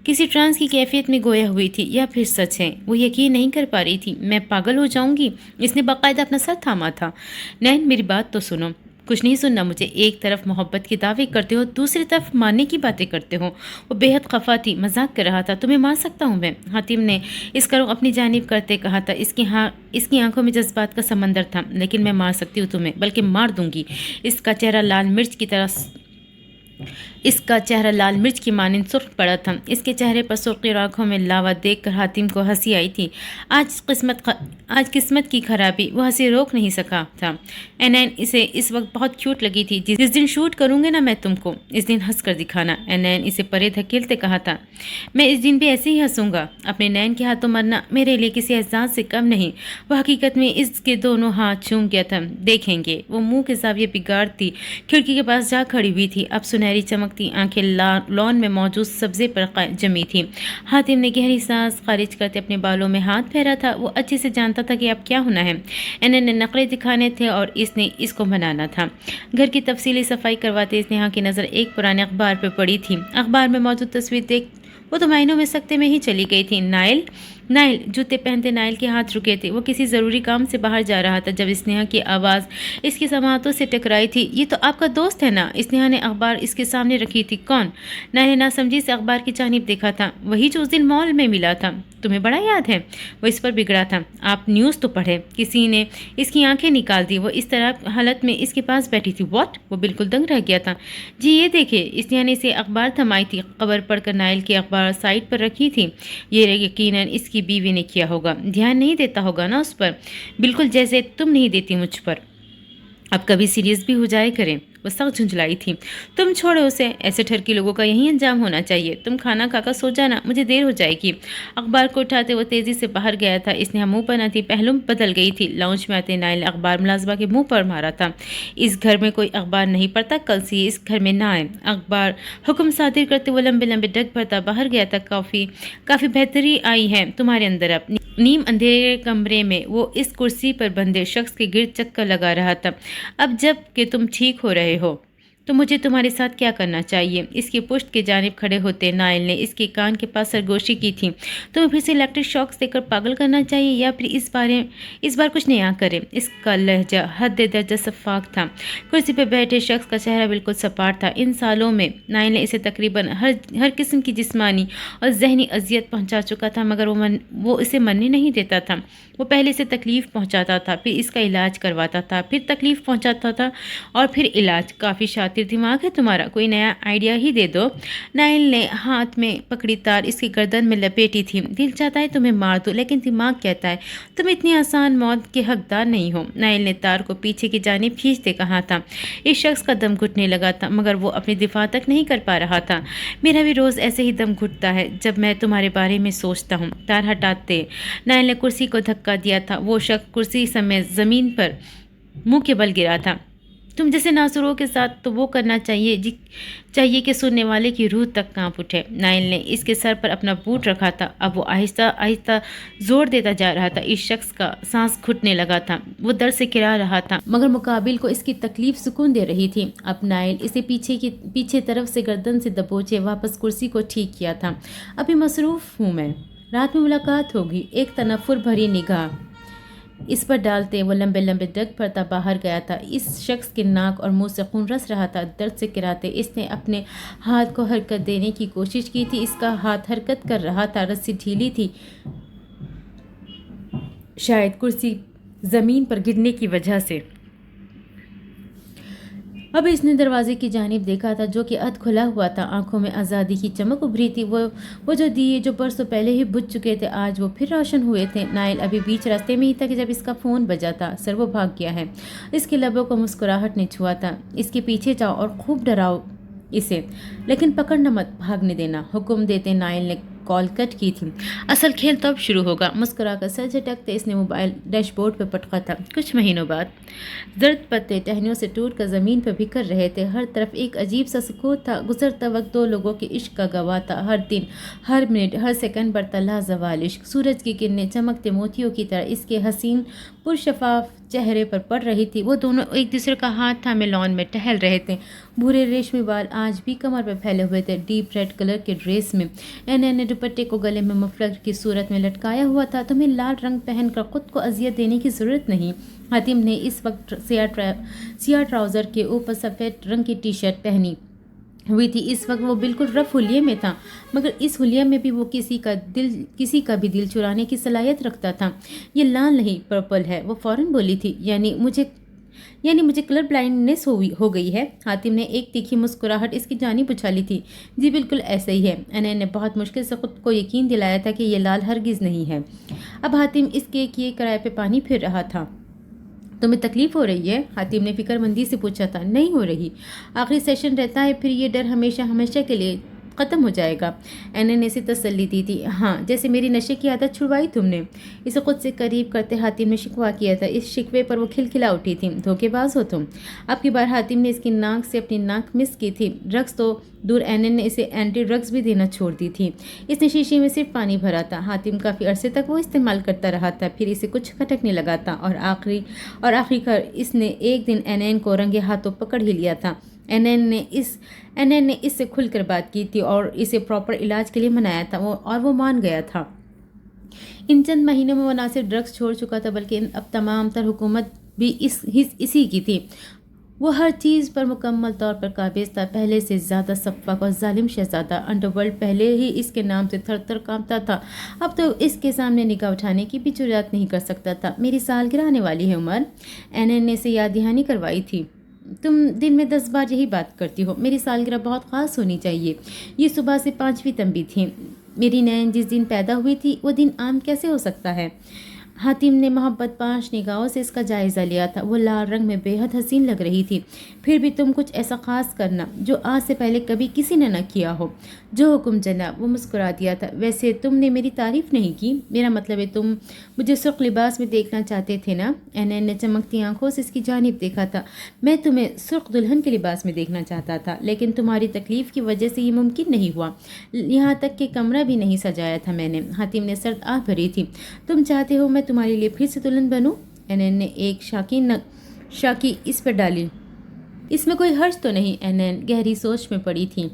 किसी ट्रांस की कैफियत में गोया हुई थी, या फिर सच है? वो यकीन नहीं कर पा रही थी। मैं पागल हो जाऊंगी। इसने बाकायदा अपना सर थामा था। नैन मेरी बात तो सुनो। कुछ नहीं सुनना मुझे। एक तरफ मोहब्बत के दावे करते हो, दूसरी तरफ मारने की बातें करते हो। वो बेहद खफा थी, मजाक कर रहा था। तुम्हें मार सकता हूँ मैं। हातिम ने इसका रुख अपनी जानिब करते कहा था। इसकी आंखों में जज्बात का समंदर था। लेकिन मैं मार सकती हूँ तुम्हें, बल्कि मार दूंगी। इसका चेहरा लाल मिर्च की मानिंद सुर्ख पड़ा था। इसके चेहरे पर सुर्खी आंखों में लावा देखकर हातिम को हंसी आई थी। आज किस्मत की खराबी। वो हंसी रोक नहीं सका था। एनैन इसे इस वक्त बहुत क्यूट लगी थी। जिस दिन शूट करूंगे ना मैं तुमको, इस दिन हंस कर दिखाना। एनैन इसे परे धकेलते कहा था। मैं इस दिन भी ऐसे ही हंसूंगा। अपने नैन के हाथों मरना मेरे लिए किसी एहसास से कम नहीं। वह हकीकत में इसके दोनों हाथ चूम गया था। देखेंगे। वो मुंह के जाविये बिगाड़ती खिड़की के पास जा खड़ी हुई थी। अब सुनहरी चमकती आंखें लॉन में मौजूद सब्जे पर जमी थी। हातिम ने गहरी सांस खारिज करते अपने बालों में हाथ फेरा था। वो अच्छे से जानता था कि अब क्या होना है। एनैन ने नखरे दिखाने थे और इसने इसको बनाना था। घर की तफसीली सफाई करवाते स्नेहा की नज़र एक पुराने अखबार पर पड़ी थी। अखबार में मौजूद तस्वीर देख वो तो महीनों में सख्ते में ही चली गई थी। नाइल नाइल जूते पहनते नाइल के हाथ रुके थे। वो किसी ज़रूरी काम से बाहर जा रहा था जब स्नेहा की आवाज़ इसकी समातों से टकराई थी। ये तो आपका दोस्त है ना? स्नेहा ने अखबार इसके सामने रखी थी। कौन? नाइल ने नासमझी से अखबार की जानिब देखा था। वही जो उस दिन मॉल में मिला था। तुम्हें बड़ा याद है? वो इस पर बिगड़ा था। आप न्यूज़ तो पढ़े। किसी ने इसकी आंखें निकाल दी। वो इस तरह हालत में इसके पास बैठी थी। व्हाट? वो बिल्कुल दंग रह गया था। जी ये देखिए। स्नेहा ने इसे अखबार थमाई थी। खबर पढ़कर नाइल की अखबार साइड पर रखी थी। ये यकीनन इसकी बीवी ने किया होगा। ध्यान नहीं देता होगा ना उस पर, बिल्कुल जैसे तुम नहीं देती मुझ पर। अब कभी सीरियस भी हो जाए करें। वो सख्त झुंझलाई थी। तुम छोड़ो उसे। ऐसे ठरकी लोगों का यही अंजाम होना चाहिए। तुम खाना खाकर सो जाना, मुझे देर हो जाएगी। अखबार को उठाते वो तेजी से बाहर गया था। इसने मुंह पर न थी, पहलू बदल गई थी। लाउंज में आते नाइल ने अखबार मुलाजमा के मुंह पर मारा था। इस घर में कोई अखबार नहीं पढ़ता, कल से इस घर में ना आए। अखबार हुक्म सादिर करते वो लंबे लंबे डग भरता बाहर गया था। काफ़ी बेहतरी आई है तुम्हारे अंदर। अब नीम अंधेरे कमरे में वो इस कुर्सी पर बंधे शख्स के गिर्द चक्कर लगा रहा था। अब जब कि तुम ठीक हो रहे हो तो मुझे तुम्हारे साथ क्या करना चाहिए? इसकी पुश्त की जानिब खड़े होते नाइल ने इसके कान के पास सरगोशी की थी। तुम्हें फिर से इलेक्ट्रिक शॉक्स देकर पागल करना चाहिए या फिर इस बार कुछ नया करें? इसका लहजा हद दर्जा सफाक था। कुर्सी पर बैठे शख्स का चेहरा बिल्कुल सपाट था। इन सालों में नाइल ने इसे तकरीबन हर किस्म की जिस्मानी और जहनी अजियत पहुँचा चुका था, मगर वो इसे मरने नहीं देता था। वो पहले से तकलीफ़ पहुँचाता था, फिर इसका इलाज करवाता था, फिर तकलीफ़ पहुँचाता था और फिर इलाज। काफ़ी शातिर दिमाग है तुम्हारा, कोई नया आइडिया ही दे दो। नाइल ने हाथ में पकड़ी तार इसकी गर्दन में लपेटी थी। दिल चाहता है तुम्हें मार दो, लेकिन दिमाग कहता है तुम इतनी आसान मौत के हकदार नहीं हो। नाइल ने तार को पीछे की जानिब खींचते कहा था। इस शख्स का दम घुटने लगा था, मगर वो अपनी दिफा तक नहीं कर पा रहा था। मेरा भी रोज़ ऐसे ही दम घुटता है जब मैं तुम्हारे बारे में सोचता हूँ। तार हटाते नाइल ने कुर्सी को धक्का दिया था। वो शख्स कुर्सी समेत ज़मीन पर मुंह के बल गिरा था। तुम जैसे नासुरों के साथ तो वो करना चाहिए कि सुनने वाले की रूह तक कांप उठे। नाइल ने इसके सर पर अपना बूट रखा था। अब वो आहिस्ता आहिस्ता जोर देता जा रहा था। इस शख्स का सांस घुटने लगा था। वो दर्द से किरा रहा था, मगर मुकाबिल को इसकी तकलीफ सुकून दे रही थी। अब नाइल इसे पीछे तरफ से गर्दन से दबोचे वापस कुर्सी को ठीक किया था। अभी मसरूफ़ हूँ मैं, रात में मुलाकात होगी। एक तनफुर भरी निगाह इस पर डालते वो लंबे लंबे डग भरता बाहर गया था। इस शख्स के नाक और मुंह से खून रस रहा था। दर्द से किराते इसने अपने हाथ को हरकत देने की कोशिश की थी। इसका हाथ हरकत कर रहा था। रस्सी ढीली थी, शायद कुर्सी ज़मीन पर गिरने की वजह से। अब इसने दरवाजे की जानिब देखा था, जो कि अध खुला हुआ था। आंखों में आज़ादी की चमक उभरी थी। वो जो दिए जो बरसों पहले ही बुझ चुके थे, आज वो फिर रोशन हुए थे। नाइल अभी बीच रास्ते में ही था कि जब इसका फ़ोन बजा था। सर वो भाग गया है। इसके लबों को मुस्कुराहट ने छुआ था। इसके पीछे जाओ और खूब डराओ इसे, लेकिन पकड़ना मत, भागने देना। हुक्म देते नाइल ने कॉल कट की थी। असल खेल तब शुरू होगा। मुस्कुराकर सर झटकते इसने मोबाइल डैशबोर्ड पर पटका था। कुछ महीनों बाद जर्द पत्ते टहनियों से टूट कर ज़मीन पर बिखर रहे थे। हर तरफ एक अजीब सा सुकूत था। गुजरता वक्त दो लोगों के इश्क का गवाह था। हर दिन, हर मिनट, हर सेकंड बढ़ता लाजवाल इश्क। सूरज की किरणें चमकते मोतियों की तरह इसके हसीन पुरशफाफ चेहरे पर पड़ रही थी। वो दोनों एक दूसरे का हाथ थामे लॉन में टहल रहे थे। भूरे रेशमी बाल आज भी कमर पर फैले हुए थे। डीप रेड कलर के ड्रेस में एन दुपट्टे को गले में मफलर की सूरत में लटकाया हुआ था। तुम्हें लाल रंग पहनकर खुद को अजियत देने की ज़रूरत नहीं। हातिम ने इस वक्त सियाह ट्राउज़र के ऊपर सफ़ेद रंग की टी शर्ट पहनी हुई थी। इस वक्त वो बिल्कुल रफ हुलिये में था, मगर इस हुलिया में भी वो किसी का भी दिल चुराने की सलाहियत रखता था। ये लाल नहीं, पर्पल है। वो फ़ौरन बोली थी। यानी मुझे कलर ब्लाइंडनेस हो गई है। हातिम ने एक तीखी मुस्कुराहट इसकी जानिब उछाली थी। जी बिल्कुल ऐसा ही है। अनैन ने बहुत मुश्किल से खुद को यकीन दिलाया था कि ये लाल हरगिज़ नहीं है। अब हातिम इसके किए किराए पे पानी फिर रहा था। तुम्हें तकलीफ़ हो रही है? हातिम ने फिक्रमंदी से पूछा था। नहीं हो रही। आखिरी सेशन रहता है, फिर ये डर हमेशा हमेशा के लिए ख़त्म हो जाएगा। एनन ने इसे तसल्ली दी थी। हाँ, जैसे मेरी नशे की आदत छुड़वाई तुमने। इसे खुद से करीब करते हातिम ने शिकवा किया था। इस शिकवे पर वो खिलखिला उठी थी। धोखेबाज हो तुम। अब की बार हातिम ने इसकी नाक से अपनी नाक मिस की थी। ड्रग्स तो दूर, एनन ने इसे एंटी ड्रग्स भी देना छोड़ दी थी। इसने शीशे में सिर्फ पानी भरा था। हातिम काफ़ी अरसे तक वो इस्तेमाल करता रहा था। फिर इसे कुछ खटकने लगा था और आखिरकार इसने एक दिन एनन को रंगे हाथों पकड़ ही लिया था। एनन ने इससे खुलकर बात की थी और इसे प्रॉपर इलाज के लिए मनाया था। वो मान गया था। इन चंद महीनों में वो ना सिर्फ ड्रग्स छोड़ चुका था बल्कि अब तमाम तर हुकूमत भी इसी की थी। वो हर चीज़ पर मुकम्मल तौर पर काबिज था। पहले से ज़्यादा सफ़ाक और जालिम शहज़ादा। अंडरवर्ल्ड पहले ही इसके नाम से थर थर कांपता था, अब तो इसके सामने निगाह उठाने की भी जुर्रत नहीं कर सकता था। मेरी सालगिरह आने वाली है उमर, एनएन ने से याद दहानी करवाई थी। तुम दिन में 10 बार यही बात करती हो। मेरी सालगिरह बहुत ख़ास होनी चाहिए। ये सुबह से 5वीं तंबी थी। मेरी नैन जिस दिन पैदा हुई थी वो दिन आम कैसे हो सकता है? हातिम ने मोहब्बत पाश निगाहों से इसका जायज़ा लिया था। वो लाल रंग में बेहद हसीन लग रही थी। फिर भी तुम कुछ ऐसा ख़ास करना जो आज से पहले कभी किसी ने न किया हो। जो हुक्म जनाब। वो मुस्कुरा दिया था। वैसे तुमने मेरी तारीफ़ नहीं की। मेरा मतलब है तुम मुझे सुर्ख लिबास में देखना चाहते थे ना? एनएन ने चमकती आंखों से इसकी जानिब देखा था। मैं तुम्हें सुर्ख दुल्हन के लिबास में देखना चाहता था, लेकिन तुम्हारी तकलीफ़ की वजह से ये मुमकिन नहीं हुआ। यहाँ तक कि कमरा भी नहीं सजाया था मैंने। हातिम ने सर्द आह भरी थी। तुम चाहते हो मैं तुम्हारे लिए फिर से दुल्हन बनूं? एनएन ने एक शाकी इस पर डाली। इसमें कोई हर्ज तो नहीं? एनएन गहरी सोच में पड़ी थी।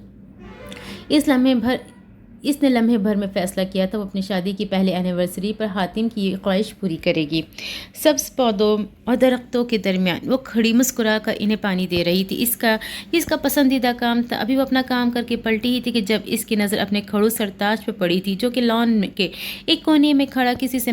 इसने लम्हे भर में फ़ैसला किया था वो अपनी शादी की पहली एनिवर्सरी पर हातिम की ये ख्वाहिश पूरी करेगी। सब्ज़ पौधों और दरख्तों के दरमियान वो खड़ी मुस्कुरा कर इन्हें पानी दे रही थी। इसका पसंदीदा काम था। अभी वो अपना काम करके पलटी ही थी कि जब इसकी नज़र अपने खड़ू सरताज पर पड़ी थी, जो कि लॉन के एक कोने में खड़ा किसी से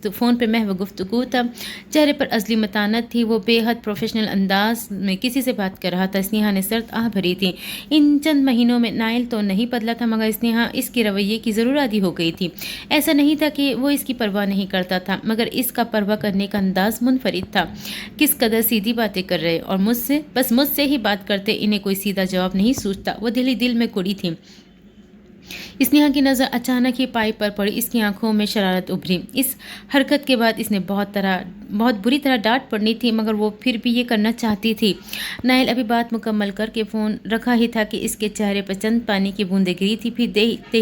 फ़ोन पर महव गुफ्तगू था। चेहरे पर अज़ली मतानत थी। वो बेहद प्रोफेशनल अंदाज में किसी से बात कर रहा था। स्नेहा ने सर्द आह भरी थी। इन चंद महीनों में नाइल तो नहीं बदला था, मगर स्नेहा इसके रवैये की ज़रूर आदी हो गई थी। ऐसा नहीं था कि वो इसकी परवाह नहीं करता था, मगर इसका परवाह करने का अंदाज मुनफरिद था। किस कदर सीधी बातें कर रहे और मुझसे ही बात करते। इन्हें कोई सीधा जवाब नहीं सूझता। वो दिल ही दिल में कुड़ी थी। स्नेहा की नज़र अचानक ही पाइप पर पड़ी। इसकी आंखों में शरारत उभरी। इस हरकत के बाद इसने बहुत बुरी तरह डांट पड़नी थी, मगर वो फिर भी ये करना चाहती थी। नाइल अभी बात मुकम्मल करके फ़ोन रखा ही था कि इसके चेहरे पर चंद पानी की बूंदें गिरी थी। फिर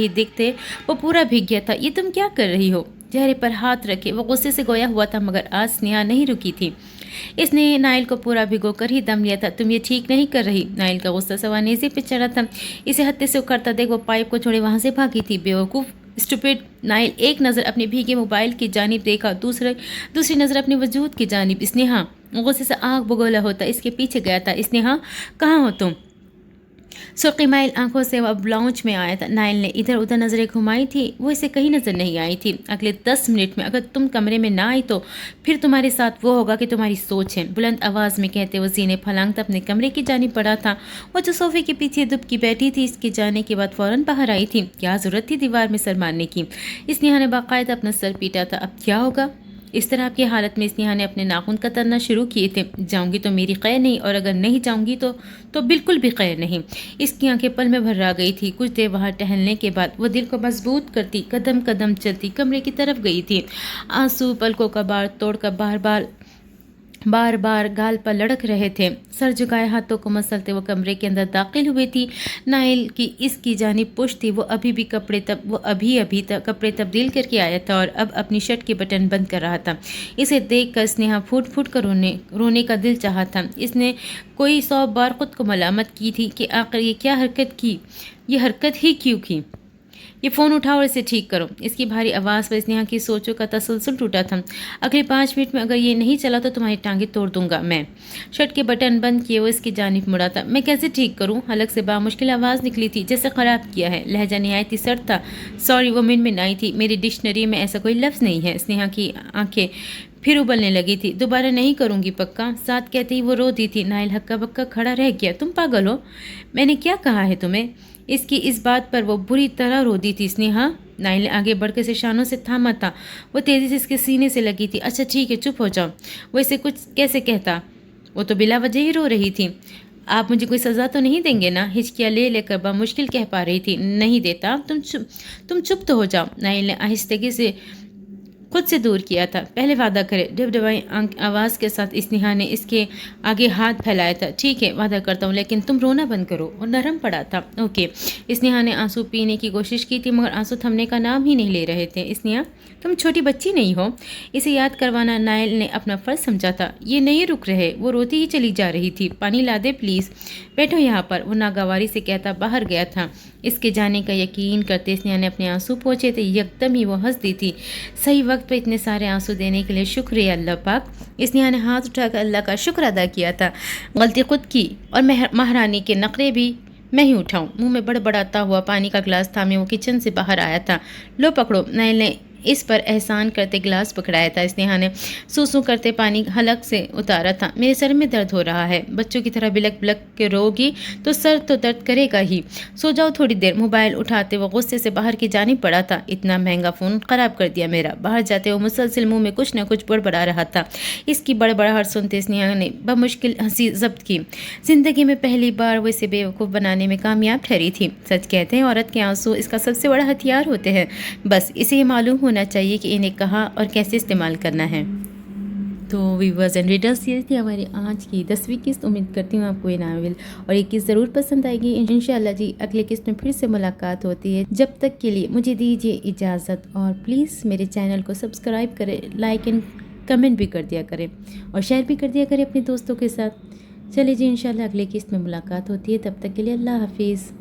देखते वो पूरा भीग गया था। ये तुम क्या कर रही हो? चेहरे पर हाथ रखे वो गुस्से से गोया हुआ था, मगर आज स्नेहा नहीं रुकी थी। इसने नाइल को पूरा भिगो कर ही दम लिया था। तुम ये ठीक नहीं कर रही। नाइल का गुस्सा सवानेज़े पे चढ़ा था। इसे हत्थे से उखड़ता देख वो पाइप को छोड़े वहाँ से भागी थी। बेवकूफ़, स्टूपिड। नाइल एक नज़र अपने भीगे मोबाइल की जानिब देखा, दूसरी नज़र अपने वजूद की जानिब। स्नेहा गुस्से से आग बगोला होता इसके पीछे गया था। स्नेहा कहाँ हो तुम? सुर्खी माइल आंखों से वो अब लाउंज में आया था। नाइल ने इधर उधर नज़रें घुमाई थी। वो इसे कहीं नज़र नहीं आई थी। अगले 10 मिनट में अगर तुम कमरे में ना आई तो फिर तुम्हारे साथ वो होगा कि तुम्हारी सोच है। बुलंद आवाज़ में कहते वो जीने फलांग अपने कमरे की जानिब बढ़ा था। वो जो सोफे के पीछे दुबकी बैठी थी, इसके जाने के बाद फ़ौरन बाहर आई थी। क्या ज़रूरत थी दीवार में सर मारने की? स्नेहा ने बाकायदा अपना सर पीटा था। अब क्या होगा? इस तरह की हालत में स्नेहा ने अपने नाखून कतरना शुरू किए थे। जाऊंगी तो मेरी खैर नहीं, और अगर नहीं जाऊंगी तो बिल्कुल भी खैर नहीं। इसकी आंखें पल में भर आ गई थी। कुछ देर वहाँ टहलने के बाद वो दिल को मजबूत करती कदम कदम चलती कमरे की तरफ गई थी। आंसू पलकों का बार तोड़कर बार बार गाल पर लड़क रहे थे। सर झुकाए हाथों को मसलते वो कमरे के अंदर दाखिल हुई थी। नाइल की इसकी जानिब पुश थी। वो अभी तक कपड़े तब्दील करके आया था और अब अपनी शर्ट के बटन बंद कर रहा था। इसे देखकर स्नेहा फूट फूट कर रोने का दिल चाहा था। इसने कोई 100 बार खुद को मलामत की थी कि आखिर ये क्या हरकत की, ये हरकत ही क्यों की। ये फ़ोन उठाओ और इसे ठीक करो। इसकी भारी आवाज़ पर स्नेहा की सोचों का तसलसल टूटा था। अगले 5 मिनट में अगर ये नहीं चला तो तुम्हारी टांगें तोड़ दूंगा मैं। शर्ट के बटन बंद किए वो इसकी जानिब मुड़ा था। मैं कैसे ठीक करूं? हलक से बामुश्किल आवाज़ निकली थी, जैसे ख़राब किया है। लहजा निहायती सर्द था। सॉरी, वो मिनमिन आई थी। मेरी डिक्शनरी में ऐसा कोई लफ्ज़ नहीं है। स्नेहा की आंखें फिर उबलने लगी थी। दोबारा नहीं करूंगी पक्का। साथ कहते ही वो रो दी थी। नाइल हक्का बक्का खड़ा रह गया। तुम पागल हो? मैंने क्या कहा है तुम्हें? इसकी इस बात पर वो बुरी तरह रो दी थी। स्नेहा, नाइल ने आगे बढ़कर इसे शानों से थामा था। वो तेज़ी से इसके सीने से लगी थी। अच्छा ठीक है, चुप हो जाओ। वो इसे कुछ कैसे कहता? वो तो बिला वजह ही रो रही थी। आप मुझे कोई सज़ा तो नहीं देंगे ना? हिचकियाँ ले लेकर बामुश्किल कह पा रही थी। नहीं देता। तुम चुप तो हो जाओ। नाइल ने आहिस्तगी से خود سے دور کیا تھا. پہلے وعدہ کرے. ڈبڈبائی آواز کے ساتھ اسنیہا نے اس کے آگے ہاتھ پھیلایا تھا. ٹھیک ہے وعدہ کرتا ہوں لیکن تم رونا بند کرو. اور نرم پڑا تھا. اوکے. اسنیہا نے آنسو پینے کی کوشش کی تھی مگر آنسو تھمنے کا نام ہی نہیں لے رہے تھے. اسنیہا تم چھوٹی بچی نہیں ہو. اسے یاد کروانا نائل نے اپنا فرض سمجھا تھا. یہ نہیں رک رہے. وہ روتی ہی چلی جا رہی تھی. پانی لا دے پلیز. بیٹھو یہاں پر. وہ ناگواری سے کہتا باہر گیا تھا. اس کے جانے کا یقین کرتے اسنیہا نے اپنے آنسو پوچھے تھے. یکدم ہی وہ ہنس دی تھی. صحیح وقت پہ اتنے سارے آنسو دینے کے لیے شکریہ اللہ پاک. اسنیہا نے ہاتھ اٹھا کر اللہ کا شکر ادا کیا تھا. غلطی خود کی اور مہرانی کے نخرے بھی میں ہی اٹھاؤں. منہ میں بڑبڑاتا ہوا پانی کا گلاس تھامے وہ کچن سے باہر آیا تھا. لو پکڑو. نائل نے اس پر احسان کرتے گلاس پکڑایا تھا. اسنیہا نے سو کرتے پانی حلق سے اتارا تھا. میرے سر میں درد ہو رہا ہے. بچوں کی طرح بلک بلک کے رو گی تو سر تو درد کرے گا ہی. سو جاؤ تھوڑی دیر. موبائل اٹھاتے وہ غصے سے باہر کی جانب پڑا تھا. اتنا مہنگا فون خراب کر دیا میرا. باہر جاتے وہ مسلسل منہ میں کچھ نہ کچھ بڑبڑا رہا تھا. اس کی بڑبڑاہٹ سنتے اسنیہا نے بمشکل ہنسی ضبط کی. زندگی میں پہلی بار وہ اسے بیوقوف بنانے میں کامیاب ٹھہری تھی. سچ کہتے ہیں عورت کے آنسو اس کا سب سے بڑا ہتھیار ہوتے ہیں. بس اسے یہ معلوم ہونا چاہیے کہ انہیں کہاں اور کیسے استعمال کرنا ہے. تو ویورز اینڈ ریڈرز یہ تھی ہماری آج کی 10ویں قسط. امید کرتی ہوں آپ کو یہ ناول اور یہ قسط ضرور پسند آئے گی. انشاءاللہ جی اگلے قسط میں پھر سے ملاقات ہوتی ہے. جب تک کے لیے مجھے دیجیے اجازت اور پلیز میرے چینل کو سبسکرائب کریں, لائک اینڈ کمنٹ بھی کر دیا کریں اور شیئر بھی کر دیا کریں اپنے دوستوں کے ساتھ. چلیے جی انشاءاللہ اگلے قسط میں ملاقات ہوتی ہے. تب تک کے لیے اللہ حافظ.